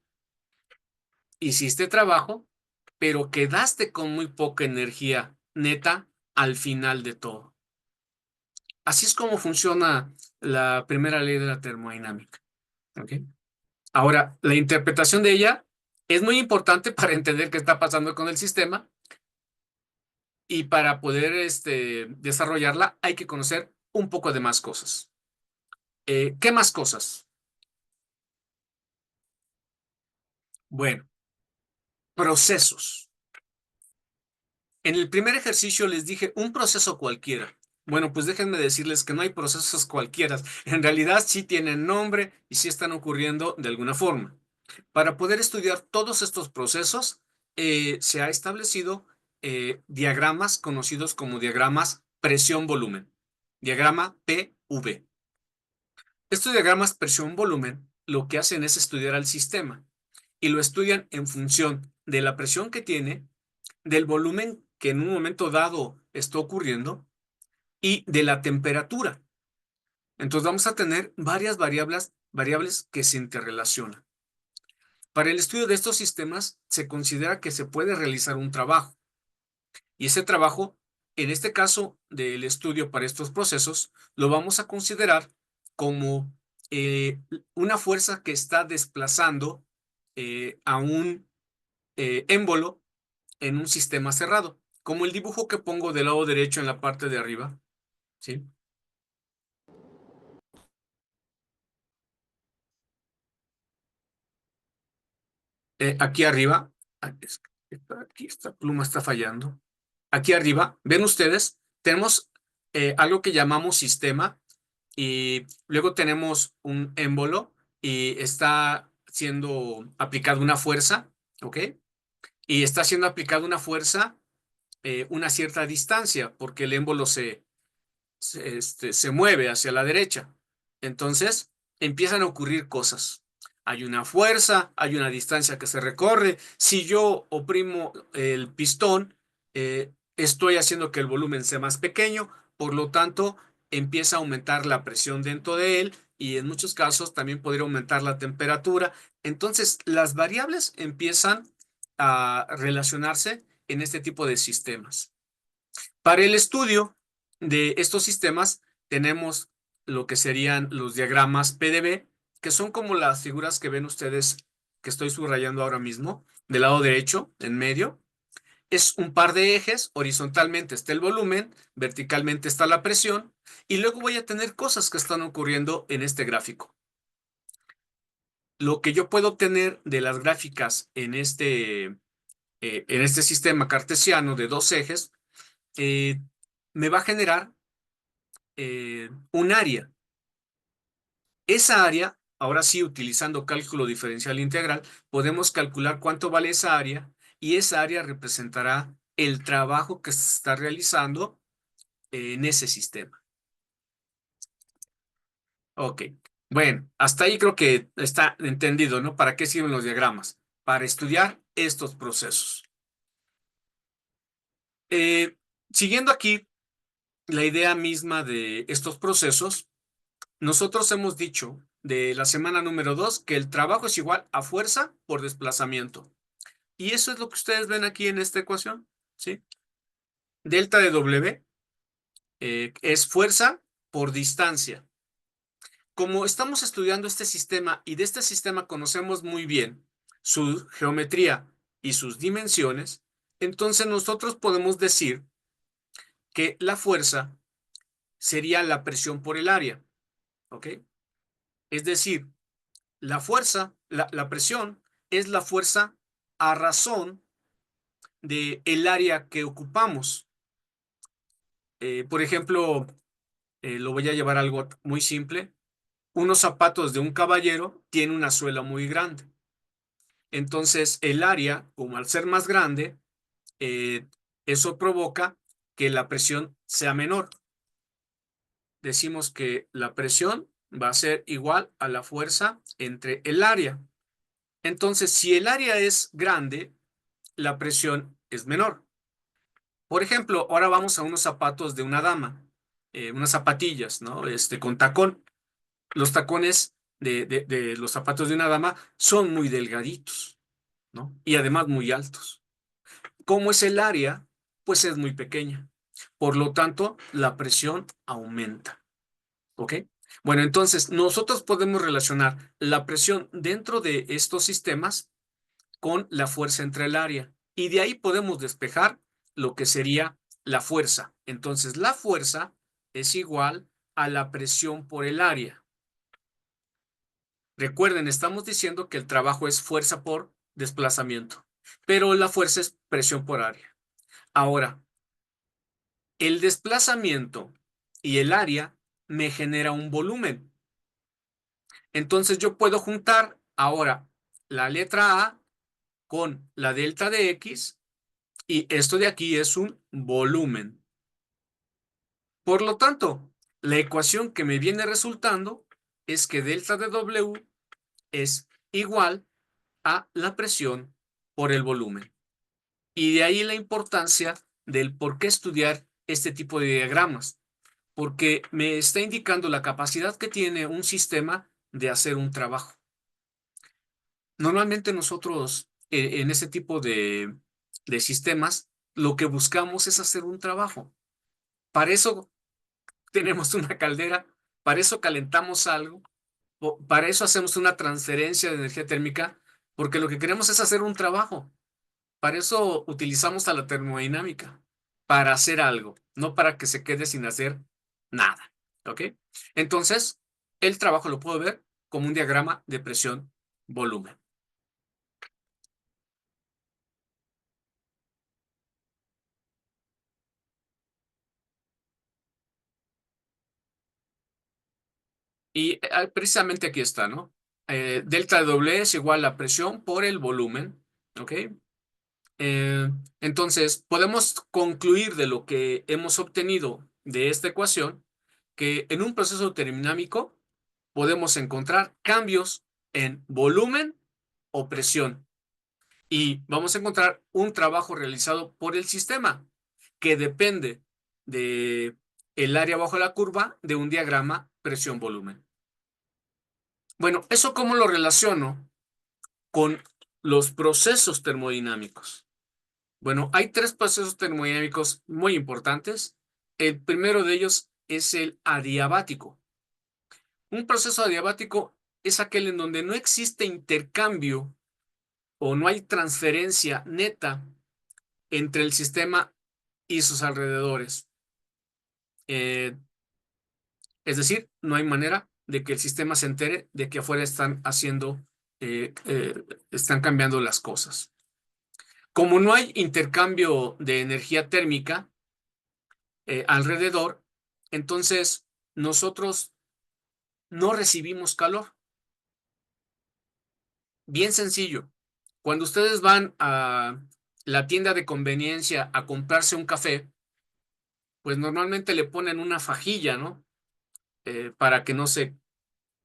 hiciste trabajo, pero quedaste con muy poca energía neta al final de todo. Así es como funciona la primera ley de la termodinámica. ¿Ok? Ahora, la interpretación de ella es muy importante para entender qué está pasando con el sistema, y para poder desarrollarla hay que conocer un poco de más cosas. ¿Qué más cosas? Bueno, procesos. En el primer ejercicio les dije un proceso cualquiera. Bueno, pues déjenme decirles que no hay procesos cualquiera. En realidad sí tienen nombre y sí están ocurriendo de alguna forma. Para poder estudiar todos estos procesos, se ha establecido diagramas conocidos como diagramas presión-volumen. Diagrama PV. Estos diagramas presión-volumen lo que hacen es estudiar al sistema y lo estudian en función de la presión que tiene, del volumen que en un momento dado está ocurriendo y de la temperatura. Entonces vamos a tener varias variables que se interrelacionan. Para el estudio de estos sistemas se considera que se puede realizar un trabajo, y ese trabajo, en este caso del estudio para estos procesos, lo vamos a considerar como una fuerza que está desplazando a un émbolo en un sistema cerrado, como el dibujo que pongo del lado derecho en la parte de arriba, ¿sí? Aquí arriba, aquí esta pluma está fallando. Aquí arriba, ven ustedes, tenemos algo que llamamos sistema, y luego tenemos un émbolo y está siendo aplicada una fuerza, ¿ok? Y está siendo aplicada una fuerza una cierta distancia, porque el émbolo se mueve hacia la derecha. Entonces, empiezan a ocurrir cosas. Hay una fuerza, hay una distancia que se recorre. Si yo oprimo el pistón, estoy haciendo que el volumen sea más pequeño, por lo tanto, empieza a aumentar la presión dentro de él, y en muchos casos también podría aumentar la temperatura. Entonces, las variables empiezan a relacionarse en este tipo de sistemas. Para el estudio de estos sistemas tenemos lo que serían los diagramas PdB, que son como las figuras que ven ustedes que estoy subrayando ahora mismo, del lado derecho, en medio. Es un par de ejes, horizontalmente está el volumen, verticalmente está la presión, y luego voy a tener cosas que están ocurriendo en este gráfico. Lo que yo puedo obtener de las gráficas en este sistema cartesiano de dos ejes, me va a generar un área. Esa área, ahora sí, utilizando cálculo diferencial integral, podemos calcular cuánto vale esa área, y esa área representará el trabajo que se está realizando en ese sistema. Ok, bueno, hasta ahí creo que está entendido, ¿no? ¿Para qué sirven los diagramas? Para estudiar estos procesos. Siguiendo aquí la idea misma de estos procesos, nosotros hemos dicho de la semana número 2 que el trabajo es igual a fuerza por desplazamiento. Y eso es lo que ustedes ven aquí en esta ecuación, ¿sí? Delta de W es fuerza por distancia. Como estamos estudiando este sistema y de este sistema conocemos muy bien su geometría y sus dimensiones, entonces nosotros podemos decir que la fuerza sería la presión por el área, ¿ok? Es decir, la fuerza, la presión es la fuerza a razón de el área que ocupamos. Por ejemplo, lo voy a llevar a algo muy simple. Unos zapatos de un caballero tienen una suela muy grande. Entonces, el área, como al ser más grande, eso provoca que la presión sea menor. Decimos que la presión va a ser igual a la fuerza entre el área. Entonces, si el área es grande, la presión es menor. Por ejemplo, ahora vamos a unos zapatos de una dama, unas zapatillas, ¿no? Con tacón. Los tacones de los zapatos de una dama son muy delgaditos, ¿no? Y además muy altos. ¿Cómo es el área? Pues es muy pequeña. Por lo tanto, la presión aumenta. ¿Ok? Bueno, entonces nosotros podemos relacionar la presión dentro de estos sistemas con la fuerza entre el área. Y de ahí podemos despejar lo que sería la fuerza. Entonces, la fuerza es igual a la presión por el área. Recuerden, estamos diciendo que el trabajo es fuerza por desplazamiento, pero la fuerza es presión por área. Ahora, el desplazamiento y el área me genera un volumen. Entonces yo puedo juntar ahora la letra A con la delta de X y esto de aquí es un volumen. Por lo tanto, la ecuación que me viene resultando es que delta de W es igual a la presión por el volumen. Y de ahí la importancia del por qué estudiar este tipo de diagramas, porque me está indicando la capacidad que tiene un sistema de hacer un trabajo. Normalmente nosotros en ese tipo de sistemas lo que buscamos es hacer un trabajo. Para eso tenemos una caldera, para eso calentamos algo, para eso hacemos una transferencia de energía térmica, porque lo que queremos es hacer un trabajo. Para eso utilizamos a la termodinámica, para hacer algo, no para que se quede sin hacer nada. ¿Ok? Entonces, el trabajo lo puedo ver como un diagrama de presión-volumen. Y precisamente aquí está, ¿no? Delta de W es igual a presión por el volumen, ¿ok? Entonces, podemos concluir de lo que hemos obtenido de esta ecuación que en un proceso termodinámico podemos encontrar cambios en volumen o presión. Y vamos a encontrar un trabajo realizado por el sistema que depende de el área bajo la curva de un diagrama presión-volumen. Bueno, ¿eso cómo lo relaciono con los procesos termodinámicos? Bueno, hay tres procesos termodinámicos muy importantes. El primero de ellos es el adiabático. Un proceso adiabático es aquel en donde no existe intercambio o no hay transferencia neta entre el sistema y sus alrededores. Es decir, no hay manera de que el sistema se entere de que afuera están están cambiando las cosas. Como no hay intercambio de energía térmica alrededor, entonces nosotros no recibimos calor. Bien sencillo. Cuando ustedes van a la tienda de conveniencia a comprarse un café, pues normalmente le ponen una fajilla, ¿no? Para que no se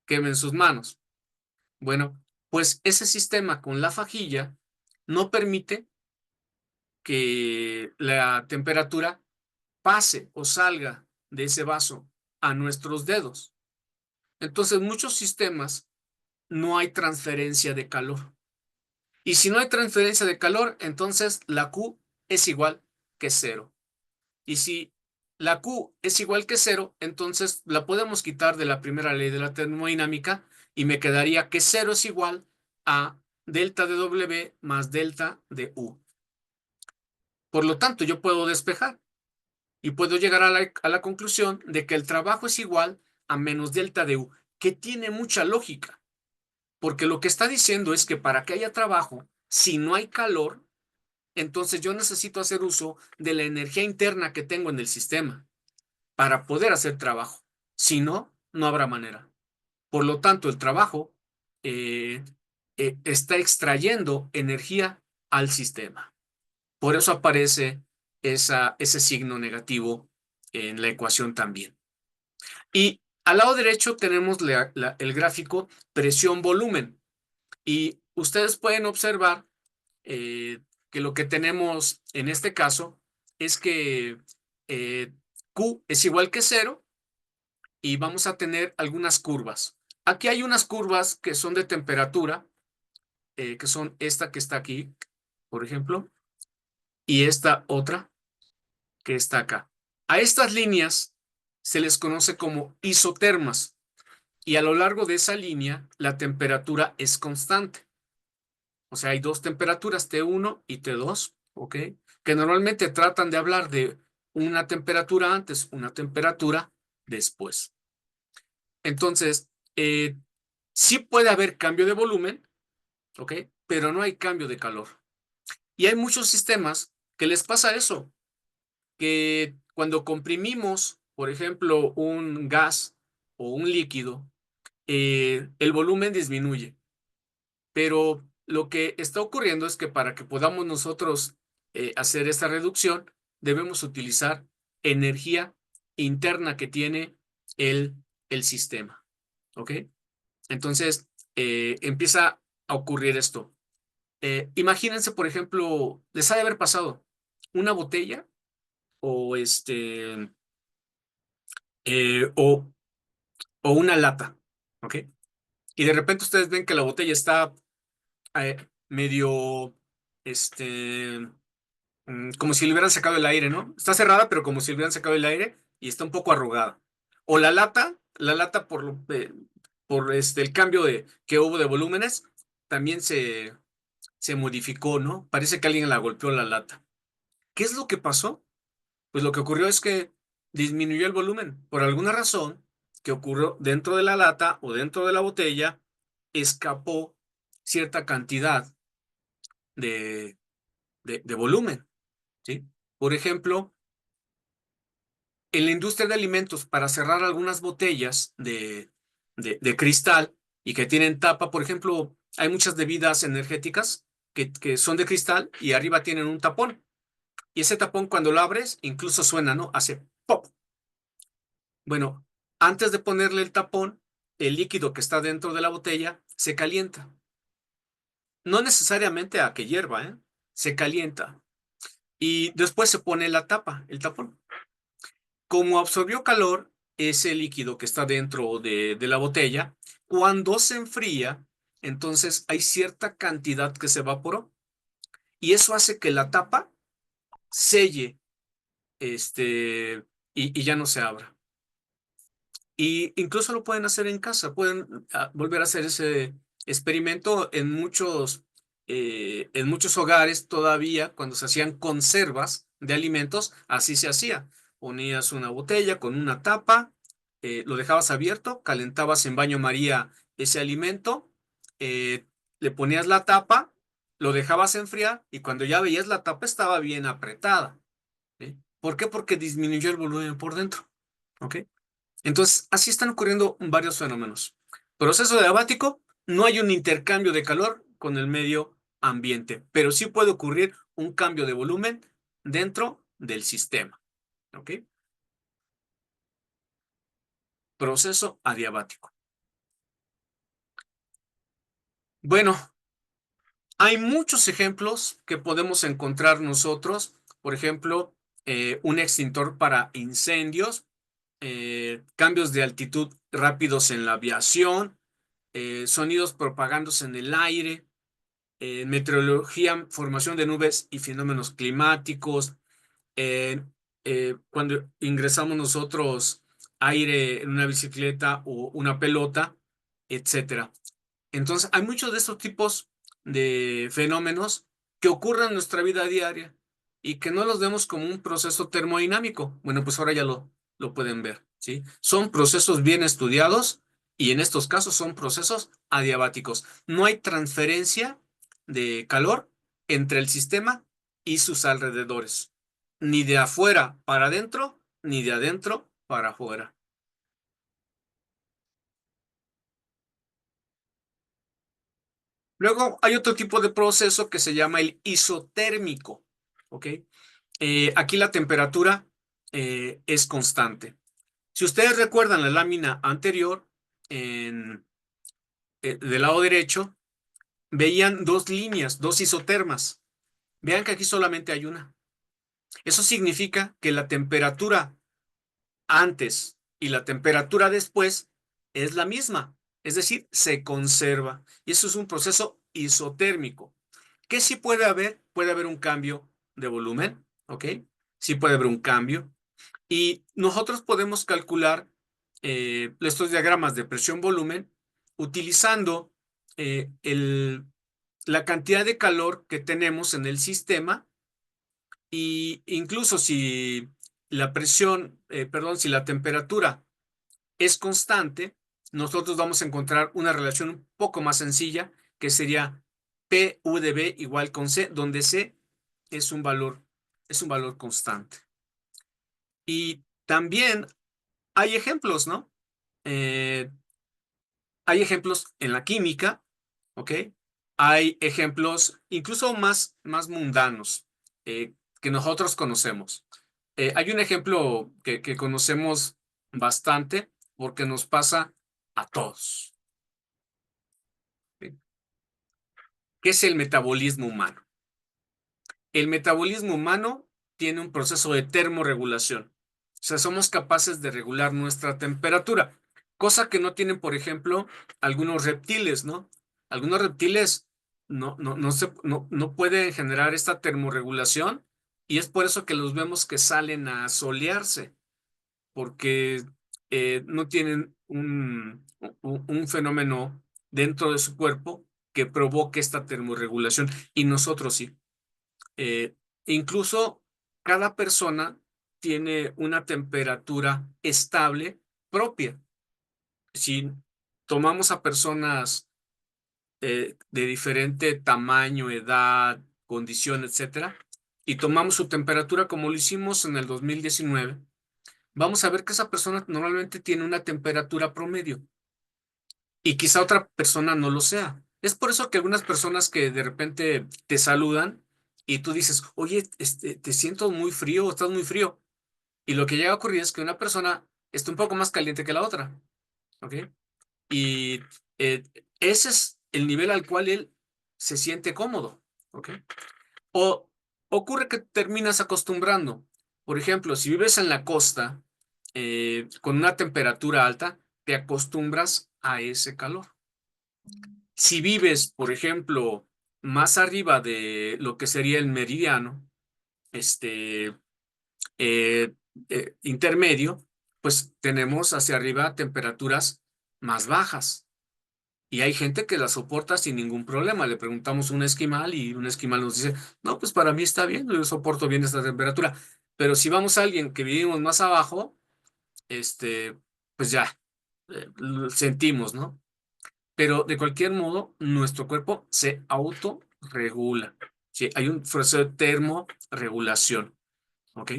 quemen sus manos. Bueno, pues ese sistema con la fajilla no permite que la temperatura pase o salga de ese vaso a nuestros dedos. Entonces, muchos sistemas no hay transferencia de calor. Y si no hay transferencia de calor, entonces la Q es igual que cero. Y si la Q es igual que cero, entonces la podemos quitar de la primera ley de la termodinámica y me quedaría que cero es igual a delta de W más delta de U. Por lo tanto, yo puedo despejar y puedo llegar a la conclusión de que el trabajo es igual a menos delta de U, que tiene mucha lógica, porque lo que está diciendo es que para que haya trabajo, si no hay calor, entonces yo necesito hacer uso de la energía interna que tengo en el sistema para poder hacer trabajo. Si no, no habrá manera. Por lo tanto, el trabajo está extrayendo energía al sistema. Por eso aparece ese signo negativo en la ecuación también. Y al lado derecho tenemos el gráfico presión-volumen. Y ustedes pueden observar que lo que tenemos en este caso es que Q es igual que cero y vamos a tener algunas curvas. Aquí hay unas curvas que son de temperatura, que son esta que está aquí, por ejemplo, y esta otra que está acá. A estas líneas se les conoce como isotermas y a lo largo de esa línea la temperatura es constante. O sea, hay dos temperaturas, T1 y T2, ¿ok? Que normalmente tratan de hablar de una temperatura antes, una temperatura después. Entonces, sí puede haber cambio de volumen, ¿ok? Pero no hay cambio de calor. Y hay muchos sistemas que les pasa eso, que cuando comprimimos, por ejemplo, un gas o un líquido, el volumen disminuye. Pero lo que está ocurriendo es que para que podamos nosotros hacer esta reducción, debemos utilizar energía interna que tiene el sistema. ¿Ok? Entonces, empieza a ocurrir esto. Imagínense, por ejemplo, les ha de haber pasado una botella o eh, o, o una lata, ¿ok? Y de repente ustedes ven que la botella está medio, este, como si le hubieran sacado el aire, ¿no? Está cerrada, pero como si le hubieran sacado el aire y está un poco arrugada. O la lata por el cambio que hubo de volúmenes, también se modificó, ¿no? Parece que alguien la golpeó la lata. ¿Qué es lo que pasó? Pues lo que ocurrió es que disminuyó el volumen. Por alguna razón que ocurrió dentro de la lata o dentro de la botella, escapó cierta cantidad de, de volumen, ¿sí? Por ejemplo, en la industria de alimentos, para cerrar algunas botellas de cristal y que tienen tapa, por ejemplo, hay muchas bebidas energéticas que son de cristal y arriba tienen un tapón. Y ese tapón cuando lo abres, incluso suena, ¿no? Hace pop. Bueno, antes de ponerle el tapón, el líquido que está dentro de la botella se calienta. No necesariamente a que hierva, ¿eh? Se calienta. Y después se pone la tapa, el tapón. Como absorbió calor, ese líquido que está dentro de la botella, cuando se enfría, entonces hay cierta cantidad que se evaporó. Y eso hace que la tapa selle, y ya no se abra. Y incluso lo pueden hacer en casa, pueden volver a hacer ese experimento en muchos hogares todavía, cuando se hacían conservas de alimentos, así se hacía. Ponías una botella con una tapa, lo dejabas abierto, calentabas en baño María ese alimento, eh, le ponías la tapa, lo dejabas enfriar y cuando ya veías la tapa estaba bien apretada. ¿Sí? ¿Por qué? Porque disminuyó el volumen por dentro. ¿Ok? Entonces, así están ocurriendo varios fenómenos. Proceso diabático, no hay un intercambio de calor con el medio ambiente, pero sí puede ocurrir un cambio de volumen dentro del sistema. ¿Ok? Proceso adiabático. Bueno, hay muchos ejemplos que podemos encontrar nosotros. Por ejemplo, un extintor para incendios, cambios de altitud rápidos en la aviación, sonidos propagándose en el aire, meteorología, formación de nubes y fenómenos climáticos. eh, Cuando ingresamos nosotros aire en una bicicleta o una pelota, etcétera. Entonces, hay muchos de estos tipos de fenómenos que ocurren en nuestra vida diaria y que no los vemos como un proceso termodinámico. Bueno, pues ahora ya lo pueden ver, ¿sí? Son procesos bien estudiados y en estos casos son procesos adiabáticos. No hay transferencia de calor entre el sistema y sus alrededores, ni de afuera para adentro, ni de adentro para afuera. Luego hay otro tipo de proceso que se llama el isotérmico, ¿ok? Aquí la temperatura es constante. Si ustedes recuerdan la lámina anterior, del lado derecho, veían dos líneas, dos isotermas. Vean que aquí solamente hay una. Eso significa que la temperatura antes y la temperatura después es la misma, es decir, se conserva. Y eso es un proceso isotérmico. ¿Qué sí puede haber? Puede haber un cambio de volumen, ¿ok? Sí puede haber un cambio. Y nosotros podemos calcular estos diagramas de presión-volumen utilizando la cantidad de calor que tenemos en el sistema, y incluso si la presión, perdón, si la temperatura es constante, nosotros vamos a encontrar una relación un poco más sencilla, que sería P U de B igual con C, donde C es un valor constante. Y también hay ejemplos, ¿no? Hay ejemplos en la química, ¿ok? Hay ejemplos incluso más mundanos que nosotros conocemos. Hay un ejemplo que conocemos bastante porque nos pasa a todos. ¿Sí? ¿Qué es el metabolismo humano? El metabolismo humano tiene un proceso de termorregulación. O sea, somos capaces de regular nuestra temperatura, cosa que no tienen, por ejemplo, algunos reptiles, ¿no? Algunos reptiles no pueden generar esta termorregulación, y es por eso que los vemos que salen a solearse, porque no tienen un fenómeno dentro de su cuerpo que provoque esta termorregulación, y nosotros sí. Incluso cada persona tiene una temperatura estable propia. Si tomamos a personas de diferente tamaño, edad, condición, etcétera, y tomamos su temperatura como lo hicimos en el 2019, vamos a ver que esa persona normalmente tiene una temperatura promedio, y quizá otra persona no lo sea. Es por eso que algunas personas que de repente te saludan y tú dices, oye, te siento muy frío, estás muy frío. Y lo que llega a ocurrir es que una persona está un poco más caliente que la otra, ¿ok? Y eh, ese es el nivel al cual él se siente cómodo, ¿ok? O ocurre que terminas acostumbrando. Por ejemplo, si vives en la costa con una temperatura alta, te acostumbras a ese calor. Si vives, por ejemplo, más arriba de lo que sería el meridiano, este, intermedio, pues tenemos hacia arriba temperaturas más bajas. Y hay gente que la soporta sin ningún problema. Le preguntamos a un esquimal y un esquimal nos dice, no, pues para mí está bien, yo soporto bien esta temperatura. Pero si vamos a alguien que vivimos más abajo, pues ya, sentimos, ¿no? Pero de cualquier modo, nuestro cuerpo se autorregula. Sí, hay un proceso de termorregulación. ¿Ok?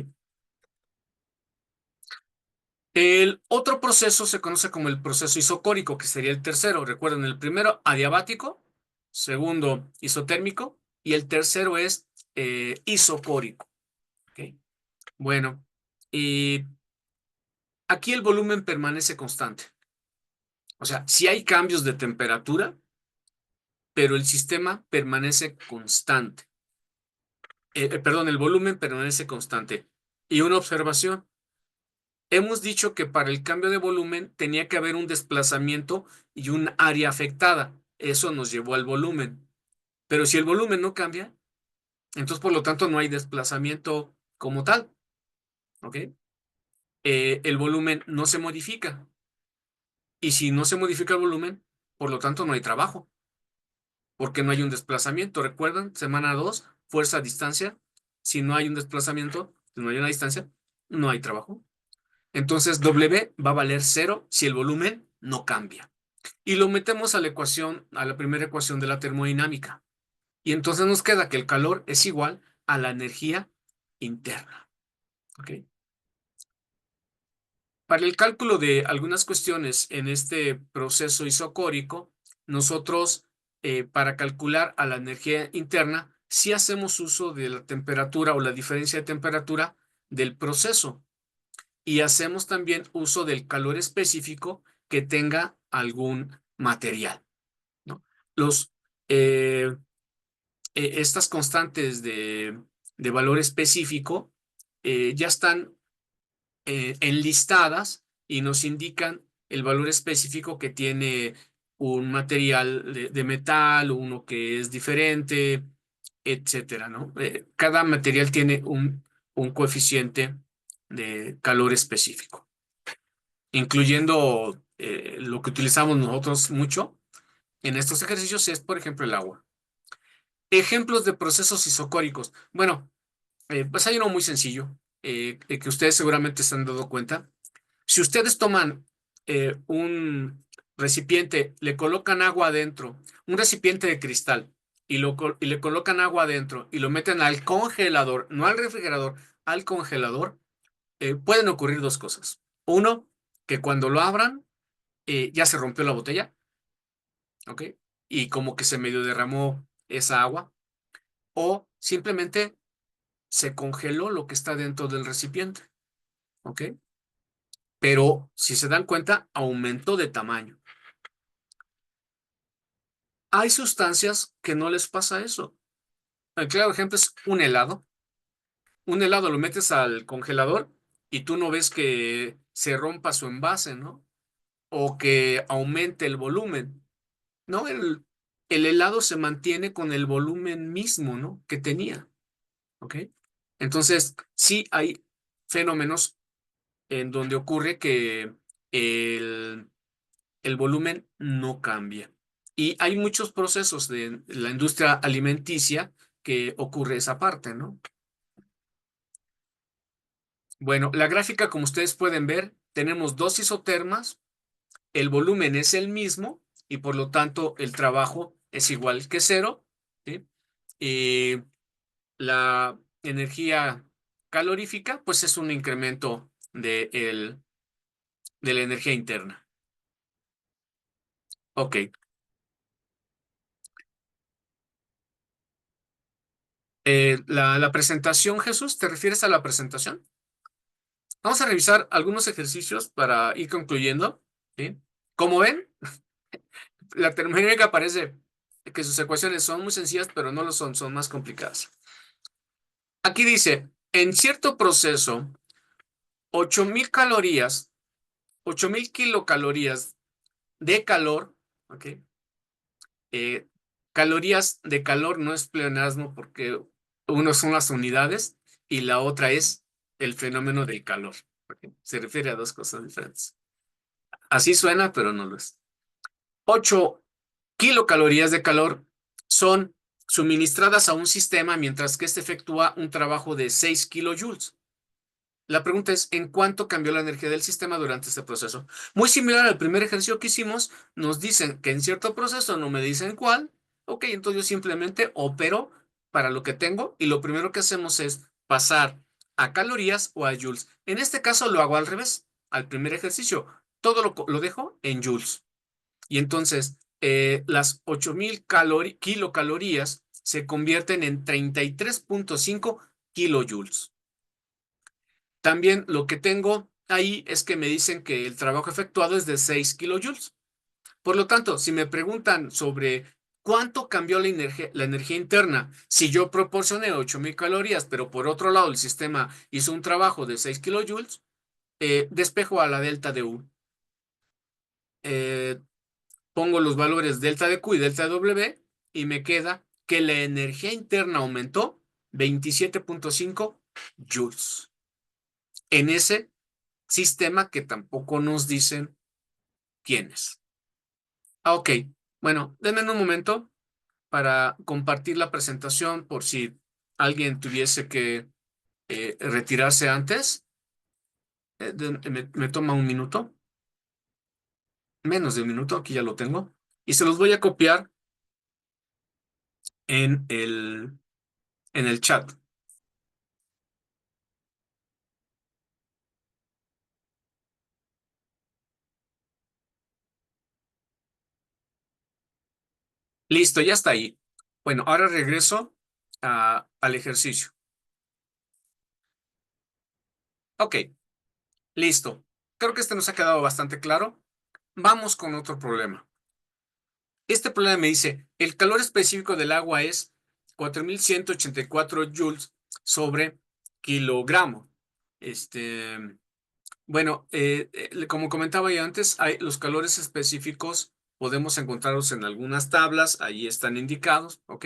El otro proceso se conoce como el proceso isocórico, que sería el tercero. Recuerden, el primero adiabático, segundo isotérmico, y el tercero es isocórico. ¿Ok? Bueno, y aquí el volumen permanece constante. O sea, sí hay cambios de temperatura, pero el sistema permanece constante. Perdón, el volumen permanece constante. Y una observación, hemos dicho que para el cambio de volumen tenía que haber un desplazamiento y un área afectada. Eso nos llevó al volumen. Pero si el volumen no cambia, entonces por lo tanto no hay desplazamiento como tal. ¿Ok? El volumen no se modifica. Y si no se modifica el volumen, por lo tanto no hay trabajo, porque no hay un desplazamiento. ¿Recuerdan? Semana 2, fuerza a distancia. Si no hay un desplazamiento, si no hay una distancia, no hay trabajo. Entonces W va a valer 0 si el volumen no cambia. Y lo metemos a la ecuación, a la primera ecuación de la termodinámica. Y entonces nos queda que el calor es igual a la energía interna. ¿Ok? Para el cálculo de algunas cuestiones en este proceso isocórico, nosotros, para calcular a la energía interna, sí hacemos uso de la temperatura o la diferencia de temperatura del proceso. Y hacemos también uso del calor específico que tenga algún material, ¿no? Eh, estas constantes de valor específico ya están enlistadas y nos indican el valor específico que tiene un material de metal, uno que es diferente, etcétera, ¿no? Cada material tiene un coeficiente de calor específico, incluyendo lo que utilizamos nosotros mucho en estos ejercicios es, por ejemplo, el agua. Ejemplos de procesos isocóricos. Bueno, pues hay uno muy sencillo que ustedes seguramente se han dado cuenta. Si ustedes toman un recipiente, le colocan agua adentro, un recipiente de cristal, y le colocan agua adentro y lo meten al congelador, no al refrigerador, al congelador, pueden ocurrir dos cosas. Uno, que cuando lo abran, ya se rompió la botella, ¿ok? Y como que se medio derramó esa agua, o simplemente se congeló lo que está dentro del recipiente, ¿ok? Pero si se dan cuenta, aumentó de tamaño. Hay sustancias que no les pasa eso. El claro ejemplo es un helado. Un helado lo metes al congelador y tú no ves que se rompa su envase, ¿no? O que aumente el volumen, ¿no? El helado se mantiene con el volumen mismo, ¿no? Que tenía, ¿ok? Entonces, sí hay fenómenos en donde ocurre que el, el volumen no cambia. Y hay muchos procesos de la industria alimenticia que ocurre esa parte, ¿no? Bueno, la gráfica, como ustedes pueden ver, tenemos dos isotermas, el volumen es el mismo y por lo tanto el trabajo es igual que cero, ¿sí? Y la energía calorífica, pues es un incremento de la energía interna. Ok. La presentación, Jesús, ¿te refieres a la presentación? Vamos a revisar algunos ejercicios para ir concluyendo, ¿sí? Como ven, la termodinámica parece que sus ecuaciones son muy sencillas, pero no lo son, son más complicadas. Aquí dice, en cierto proceso, 8,000 calorías, 8,000 kilocalorías de calor, ¿ok? Calorías de calor no es pleonasmo porque uno son las unidades y la otra es el fenómeno del calor, ¿ok? Se refiere a dos cosas diferentes. Así suena, pero no lo es. 8 kilocalorías de calor son suministradas a un sistema mientras que este efectúa un trabajo de 6 kilojoules. La pregunta es, ¿en cuánto cambió la energía del sistema durante este proceso? Muy similar al primer ejercicio que hicimos, nos dicen que en cierto proceso, no me dicen cuál. Ok, entonces yo simplemente opero para lo que tengo y lo primero que hacemos es pasar a calorías o a joules. En este caso lo hago al revés, al primer ejercicio. Todo lo dejo en joules. Y entonces las 8,000 kilocalorías se convierten en 33,5 kilojoules. También lo que tengo ahí es que me dicen que el trabajo efectuado es de 6 kilojoules. Por lo tanto, si me preguntan sobre cuánto cambió la energía interna, si yo proporcioné 8,000 calorías, pero por otro lado el sistema hizo un trabajo de 6 kilojoules, despejo a la delta de U. Pongo los valores delta de Q y delta de W y me queda que la energía interna aumentó 27,5 joules. En ese sistema que tampoco nos dicen quién es. Ok, bueno, denme un momento para compartir la presentación por si alguien tuviese que retirarse antes. Me toma un minuto, menos de un minuto, aquí ya lo tengo, y se los voy a copiar en el chat. Listo, ya está ahí. Bueno, ahora regreso al ejercicio. Ok, listo. Creo que este nos ha quedado bastante claro. Vamos con otro problema. Este problema me dice, el calor específico del agua es 4,184 joules sobre kilogramo. Bueno, como comentaba ya antes, los calores específicos podemos encontrarlos en algunas tablas, ahí están indicados, ¿ok?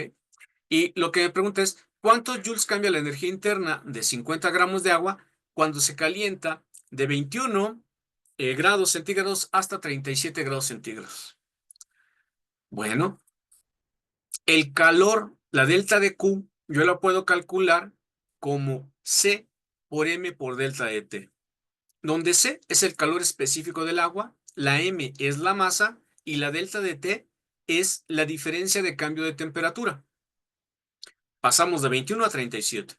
Y lo que me pregunta es, ¿cuántos joules cambia la energía interna de 50 gramos de agua cuando se calienta de 21 grados centígrados hasta 37 grados centígrados. Bueno, el calor, la delta de Q, yo la puedo calcular como C por M por delta de T, donde C es el calor específico del agua, la M es la masa y la delta de T es la diferencia de cambio de temperatura. Pasamos de 21 a 37.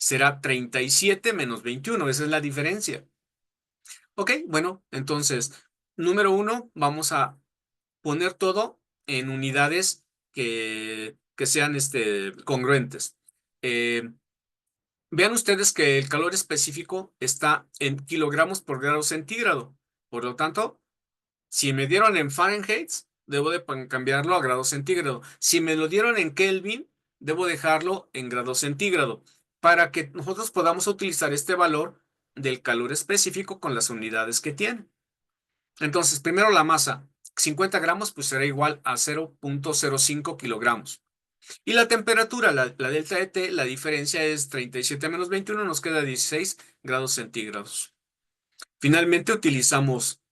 Será 37 menos 21, esa es la diferencia. Ok, bueno, entonces, número 1, vamos a poner todo en unidades que sean congruentes. Vean ustedes que el calor específico está en kilogramos por grado centígrado. Por lo tanto, si me dieron en Fahrenheit, debo de cambiarlo a grado centígrado. Si me lo dieron en Kelvin, debo dejarlo en grado centígrado para que nosotros podamos utilizar este valor del calor específico con las unidades que tiene. Entonces, primero la masa, 50 gramos, pues será igual a 0.05 kilogramos. Y la temperatura, la delta de T, la diferencia es 37 menos 21, nos queda 16 grados centígrados. Finalmente utilizamos,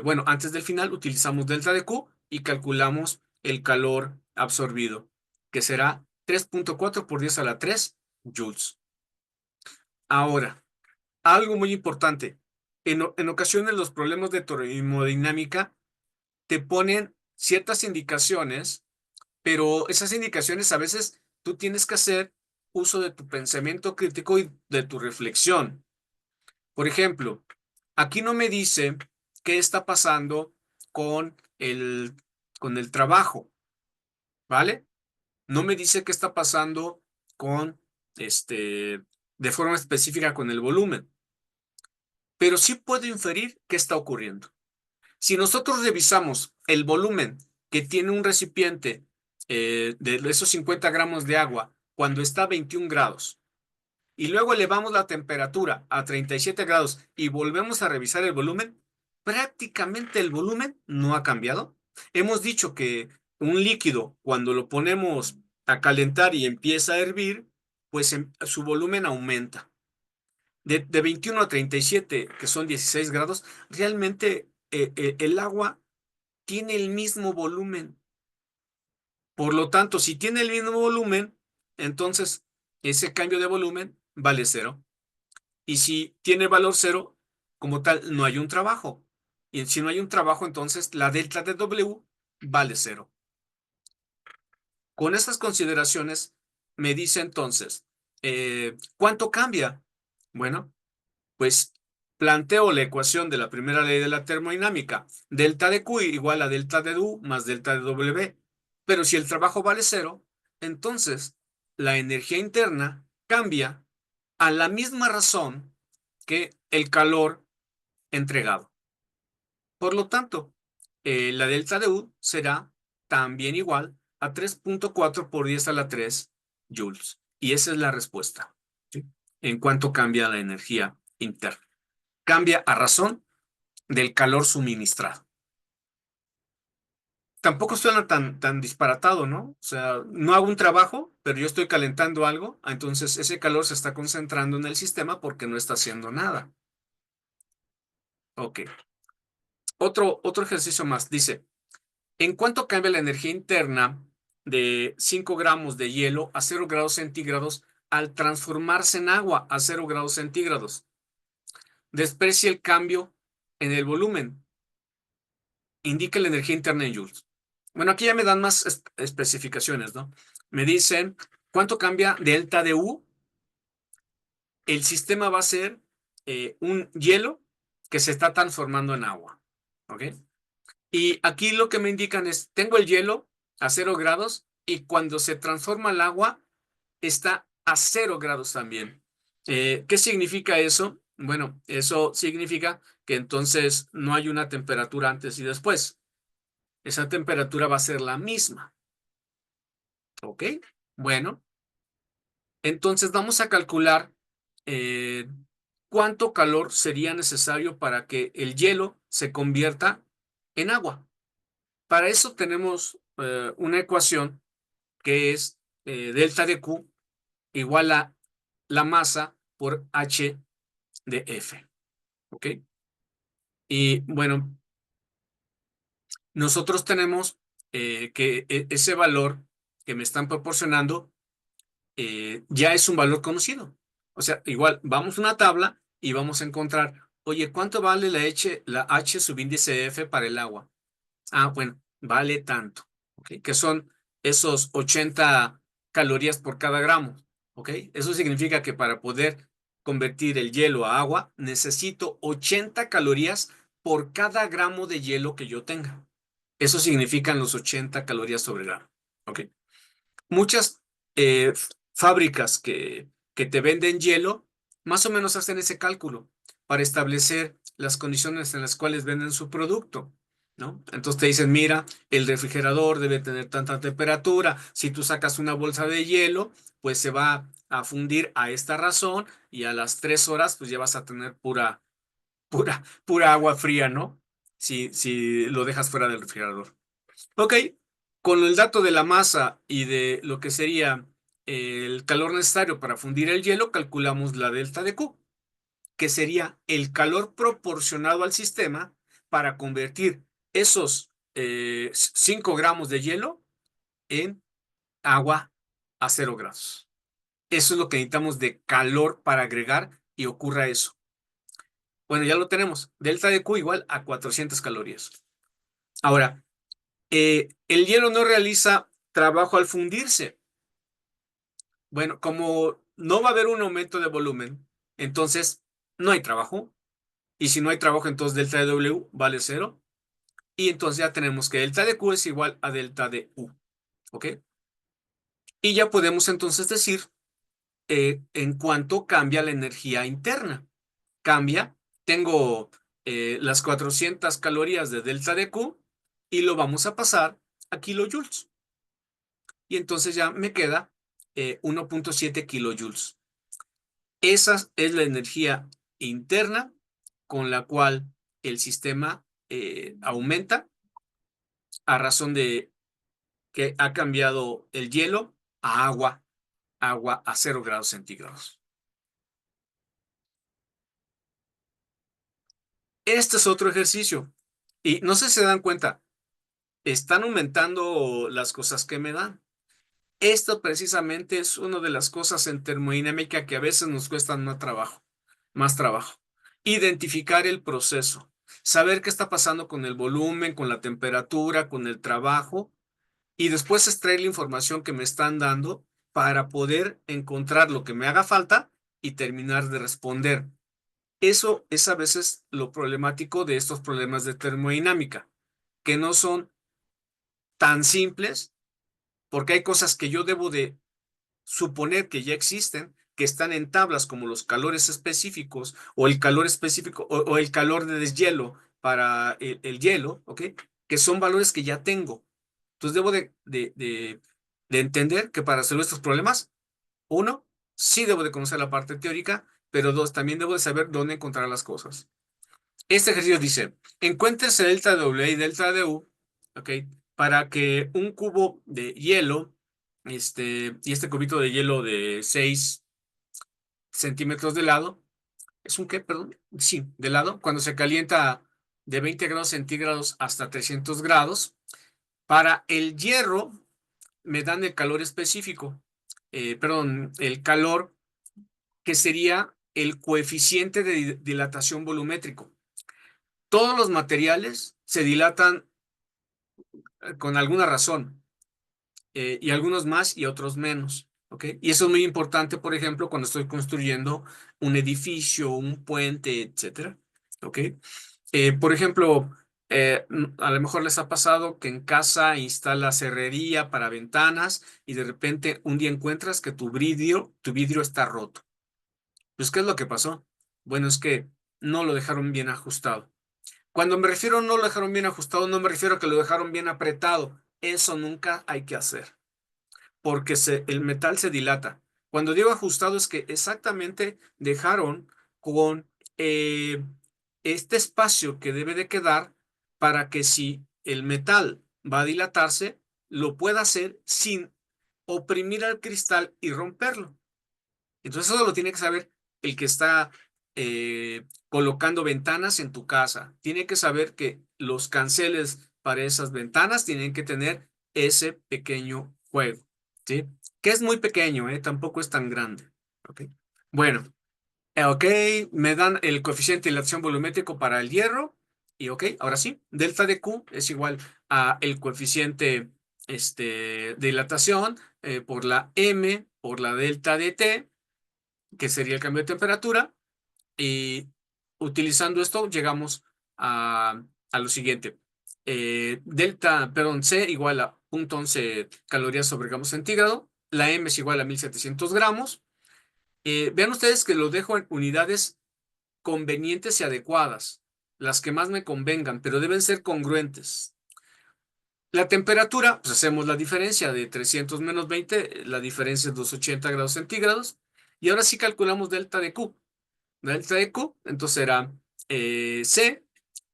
bueno, antes del final utilizamos delta de Q y calculamos el calor absorbido, que será 3.4 por 10 a la 3 joules. Ahora, algo muy importante. En ocasiones los problemas de termodinámica te ponen ciertas indicaciones, pero esas indicaciones a veces tú tienes que hacer uso de tu pensamiento crítico y de tu reflexión. Por ejemplo, aquí no me dice qué está pasando con el trabajo, ¿vale? No me dice qué está pasando con, de forma específica con el volumen, pero sí puedo inferir qué está ocurriendo. Si nosotros revisamos el volumen que tiene un recipiente de esos 50 gramos de agua cuando está a 21 grados y luego elevamos la temperatura a 37 grados y volvemos a revisar el volumen, prácticamente el volumen no ha cambiado. Hemos dicho que un líquido, cuando lo ponemos a calentar y empieza a hervir, pues su volumen aumenta. De 21 a 37, que son 16 grados, realmente el agua tiene el mismo volumen. Por lo tanto, si tiene el mismo volumen, entonces ese cambio de volumen vale 0. Y si tiene valor 0, como tal, no hay un trabajo. Y si no hay un trabajo, entonces la delta de W vale 0. Con estas consideraciones, me dice entonces, ¿cuánto cambia? Bueno, pues planteo la ecuación de la primera ley de la termodinámica. Delta de Q igual a delta de U más delta de W. Pero si el trabajo vale 0, entonces la energía interna cambia a la misma razón que el calor entregado. Por lo tanto, la delta de U será también igual a 3.4 por 10 a la 3 joules. Y esa es la respuesta, ¿sí? En cuanto cambia la energía interna. Cambia a razón del calor suministrado. Tampoco suena tan disparatado, ¿no? O sea, no hago un trabajo, pero yo estoy calentando algo, entonces ese calor se está concentrando en el sistema porque no está haciendo nada. Ok. Otro ejercicio más. Dice, ¿en cuánto cambia la energía interna de 5 gramos de hielo a 0 grados centígrados al transformarse en agua a 0 grados centígrados? Desprecie el cambio en el volumen. Indique la energía interna en joules. Bueno, aquí ya me dan más especificaciones, ¿no? Me dicen, ¿cuánto cambia delta de U? El sistema va a ser un hielo que se está transformando en agua, ¿ok? Y aquí lo que me indican es, tengo el hielo a 0 grados y cuando se transforma el agua está a 0 grados también. ¿Qué significa eso? Bueno, eso significa que entonces no hay una temperatura antes y después. Esa temperatura va a ser la misma. ¿Ok? Bueno, entonces vamos a calcular cuánto calor sería necesario para que el hielo se convierta en agua. Para eso tenemos una ecuación que es delta de Q igual a la masa por H de F. ¿Ok? Y bueno, nosotros tenemos que ese valor que me están proporcionando ya es un valor conocido. O sea, igual vamos a una tabla y vamos a encontrar, oye, ¿cuánto vale la H subíndice F para el agua? Ah, bueno, vale tanto, ¿ok? Que son esos 80 calorías por cada gramo, ¿ok? Eso significa que para poder convertir el hielo a agua, necesito 80 calorías por cada gramo de hielo que yo tenga. Eso significan los 80 calorías sobre gramo, ¿ok? Muchas fábricas que te venden hielo, más o menos hacen ese cálculo para establecer las condiciones en las cuales venden su producto, ¿no? Entonces te dicen, mira, el refrigerador debe tener tanta temperatura, si tú sacas una bolsa de hielo, pues se va a fundir a esta razón y a las 3 horas pues ya vas a tener pura agua fría, ¿no? Si lo dejas fuera del refrigerador. Ok, con el dato de la masa y de lo que sería el calor necesario para fundir el hielo, calculamos la delta de Q, que sería el calor proporcionado al sistema para convertir esos 5 gramos de hielo en agua a 0 grados. Eso es lo que necesitamos de calor para agregar y ocurra eso. Bueno, ya lo tenemos. Delta de Q igual a 400 calorías. Ahora, el hielo no realiza trabajo al fundirse. Bueno, como no va a haber un aumento de volumen, entonces no hay trabajo. Y si no hay trabajo, entonces delta de W vale 0. Y entonces ya tenemos que delta de Q es igual a delta de U. ¿Ok? Y ya podemos entonces decir en cuánto cambia la energía interna. Cambia, tengo las 400 calorías de delta de Q y lo vamos a pasar a kilojoules. Y entonces ya me queda 1.7 kilojoules. Esa es la energía interna con la cual el sistema aumenta a razón de que ha cambiado el hielo a agua a 0 grados centígrados. Este es otro ejercicio. Y no sé si se dan cuenta, están aumentando las cosas que me dan. Esto precisamente es una de las cosas en termodinámica que a veces nos cuestan más trabajo. Identificar el proceso, saber qué está pasando con el volumen, con la temperatura, con el trabajo, y después extraer la información que me están dando para poder encontrar lo que me haga falta y terminar de responder. Eso es a veces lo problemático de estos problemas de termodinámica, que no son tan simples, porque hay cosas que yo debo de suponer que ya existen, que están en tablas como los calores específicos o el calor específico o el calor de deshielo para el hielo, ¿ok? Que son valores que ya tengo. Entonces debo de entender que para resolver estos problemas, uno, sí debo de conocer la parte teórica, pero dos, también debo de saber dónde encontrar las cosas. Este ejercicio dice, encuéntrese delta de W y delta de U, ¿ok? Para que un cubo de hielo, y este cubito de hielo de 6 centímetros de lado, ¿es un qué, perdón? Sí, de lado, cuando se calienta de 20 grados centígrados hasta 300 grados, para el hierro me dan el calor específico, perdón, el calor que sería el coeficiente de dilatación volumétrico. Todos los materiales se dilatan con alguna razón, y algunos más y otros menos, ¿ok? Y eso es muy importante, por ejemplo, cuando estoy construyendo un edificio, un puente, etcétera, ¿ok? Por ejemplo, a lo mejor les ha pasado que en casa instalas herrería para ventanas y de repente un día encuentras que tu vidrio está roto. Pues, ¿qué es lo que pasó? Bueno, es que no lo dejaron bien ajustado. Cuando me refiero a no lo dejaron bien ajustado, no me refiero a que lo dejaron bien apretado. Eso nunca hay que hacer, porque el metal se dilata. Cuando digo ajustado es que exactamente dejaron con este espacio que debe de quedar para que si el metal va a dilatarse, lo pueda hacer sin oprimir al cristal y romperlo. Entonces eso lo tiene que saber el que está colocando ventanas en tu casa. Tiene que saber que los canceles para esas ventanas tienen que tener ese pequeño juego, ¿sí? Que es muy pequeño, tampoco es tan grande. ¿Ok? Bueno, ok, me dan el coeficiente de dilatación volumétrico para el hierro. Y ok, ahora sí, delta de Q es igual a el coeficiente de dilatación por la M por la delta de T, que sería el cambio de temperatura. Y utilizando esto llegamos a lo siguiente. C igual a 0.11 calorías sobre gramo centígrado. La M es igual a 1700 gramos. Vean ustedes que lo dejo en unidades convenientes y adecuadas, las que más me convengan, pero deben ser congruentes. La temperatura, pues hacemos la diferencia de 300 menos 20, la diferencia es 280 grados centígrados. Y ahora sí calculamos delta de Q. Delta de Q, entonces será C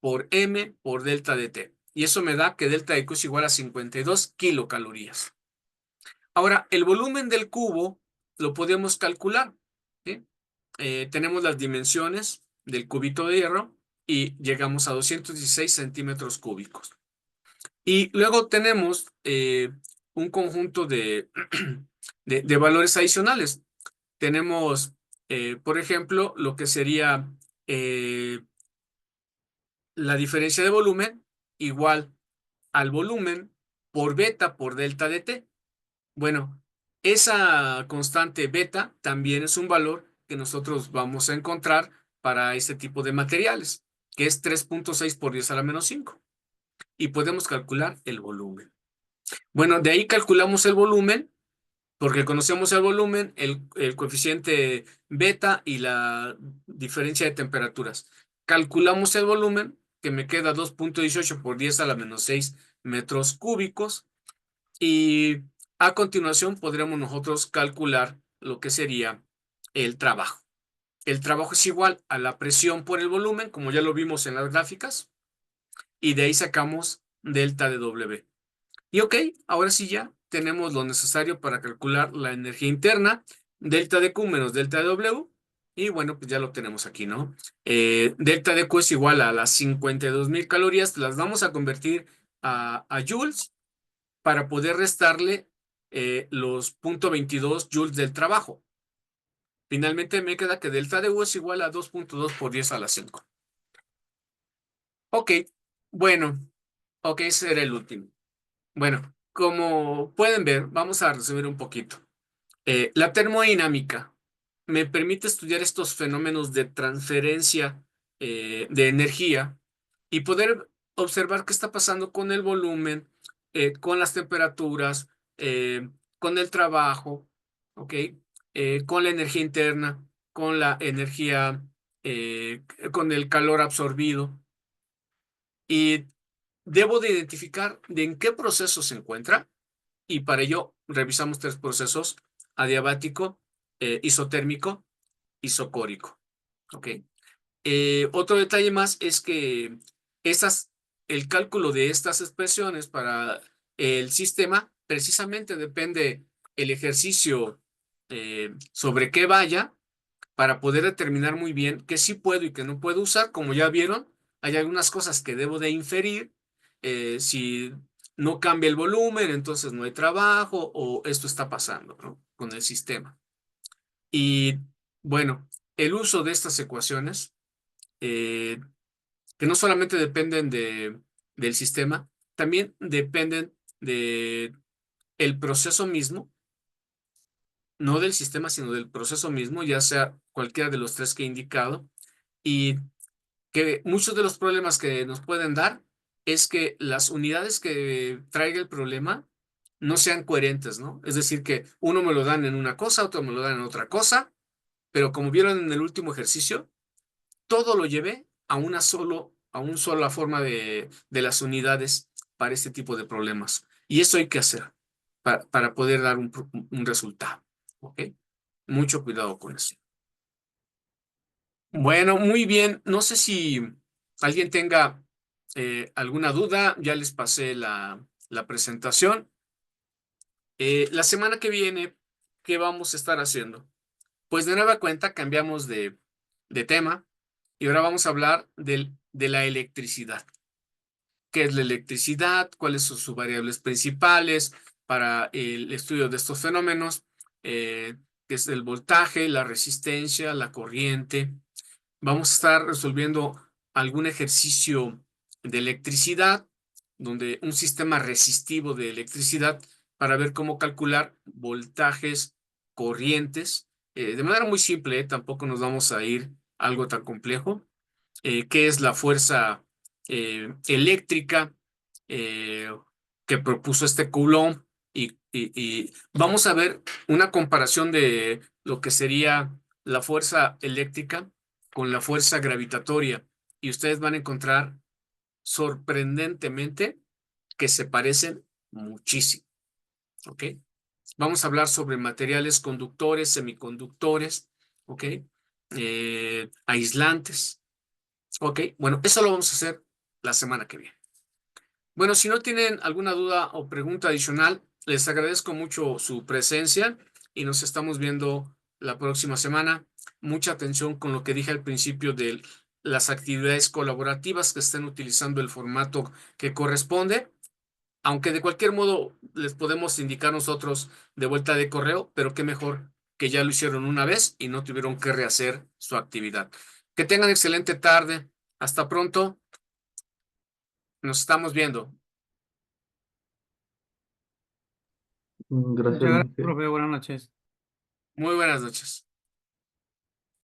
por M por delta de T. Y eso me da que delta de Q es igual a 52 kilocalorías. Ahora, el volumen del cubo lo podemos calcular, ¿sí? Tenemos las dimensiones del cubito de hierro y llegamos a 216 centímetros cúbicos. Y luego tenemos un conjunto de valores adicionales. Tenemos, por ejemplo, lo que sería la diferencia de volumen igual al volumen por beta por delta de T. Bueno, esa constante beta también es un valor que nosotros vamos a encontrar para este tipo de materiales, que es 3.6 por 10 a la menos 5. Y podemos calcular el volumen. Bueno, de ahí calculamos el volumen, porque conocemos el volumen, el coeficiente beta y la diferencia de temperaturas. Calculamos el volumen, que me queda 2.18 por 10 a la menos 6 metros cúbicos. Y a continuación podremos nosotros calcular lo que sería el trabajo. El trabajo es igual a la presión por el volumen, como ya lo vimos en las gráficas, y de ahí sacamos delta de W. Y ok, ahora sí ya tenemos lo necesario para calcular la energía interna, delta de Q menos delta de W, y bueno, pues ya lo tenemos aquí, ¿no? Delta de Q es igual a las 52,000 calorías, las vamos a convertir a joules para poder restarle los 0.22 joules del trabajo. Finalmente me queda que delta de U es igual a 2.2 por 10 a la 5. Ok, bueno, ok, ese era el último. Bueno, como pueden ver, vamos a resumir un poquito. La termodinámica me permite estudiar estos fenómenos de transferencia de energía y poder observar qué está pasando con el volumen, con las temperaturas, con el trabajo, ¿ok? Con la energía interna, con la energía, con el calor absorbido. Y debo de identificar de en qué proceso se encuentra, y para ello revisamos 3 procesos: adiabático, isotérmico, isocórico. ¿Ok? Otro detalle más es que el cálculo de estas expresiones para el sistema precisamente depende el ejercicio sobre qué vaya, para poder determinar muy bien qué sí puedo y qué no puedo usar. Como ya vieron, hay algunas cosas que debo de inferir. Si no cambia el volumen, entonces no hay trabajo, o esto está pasando, ¿no?, con el sistema. Y bueno, el uso de estas ecuaciones, que no solamente dependen del sistema, también dependen del proceso mismo, no del sistema, sino del proceso mismo, ya sea cualquiera de los 3 que he indicado. Y que muchos de los problemas que nos pueden dar es que las unidades que traiga el problema no sean coherentes, ¿no? Es decir, que uno me lo dan en una cosa, otro me lo dan en otra cosa, pero como vieron en el último ejercicio, todo lo llevé a una sola forma de las unidades para este tipo de problemas. Y eso hay que hacer para poder dar un resultado, ¿ok? Mucho cuidado con eso. Bueno, muy bien. No sé si alguien tenga alguna duda. Ya les pasé la presentación. La semana que viene, ¿qué vamos a estar haciendo? Pues de nueva cuenta cambiamos de de tema. Y ahora vamos a hablar de la electricidad. ¿Qué es la electricidad? ¿Cuáles son sus variables principales para el estudio de estos fenómenos? ¿Qué es el voltaje, la resistencia, la corriente? Vamos a estar resolviendo algún ejercicio de electricidad, donde un sistema resistivo de electricidad para ver cómo calcular voltajes, corrientes, de manera muy simple, tampoco nos vamos a ir a algo tan complejo. ¿Qué es la fuerza eléctrica que propuso este Coulomb? Y vamos a ver una comparación de lo que sería la fuerza eléctrica con la fuerza gravitatoria. Y ustedes van a encontrar sorprendentemente que se parecen muchísimo. ¿Ok? Vamos a hablar sobre materiales conductores, semiconductores, ¿ok? Aislantes. Ok, bueno, eso lo vamos a hacer la semana que viene. Bueno, si no tienen alguna duda o pregunta adicional, les agradezco mucho su presencia y nos estamos viendo la próxima semana. Mucha atención con lo que dije al principio de las actividades colaborativas que estén utilizando el formato que corresponde, aunque de cualquier modo les podemos indicar nosotros de vuelta de correo, pero qué mejor que ya lo hicieron una vez y no tuvieron que rehacer su actividad. Que tengan excelente tarde. Hasta pronto. Nos estamos viendo. Muchas Gracias, gracias, maestro. profe. Buenas noches. Muy buenas noches.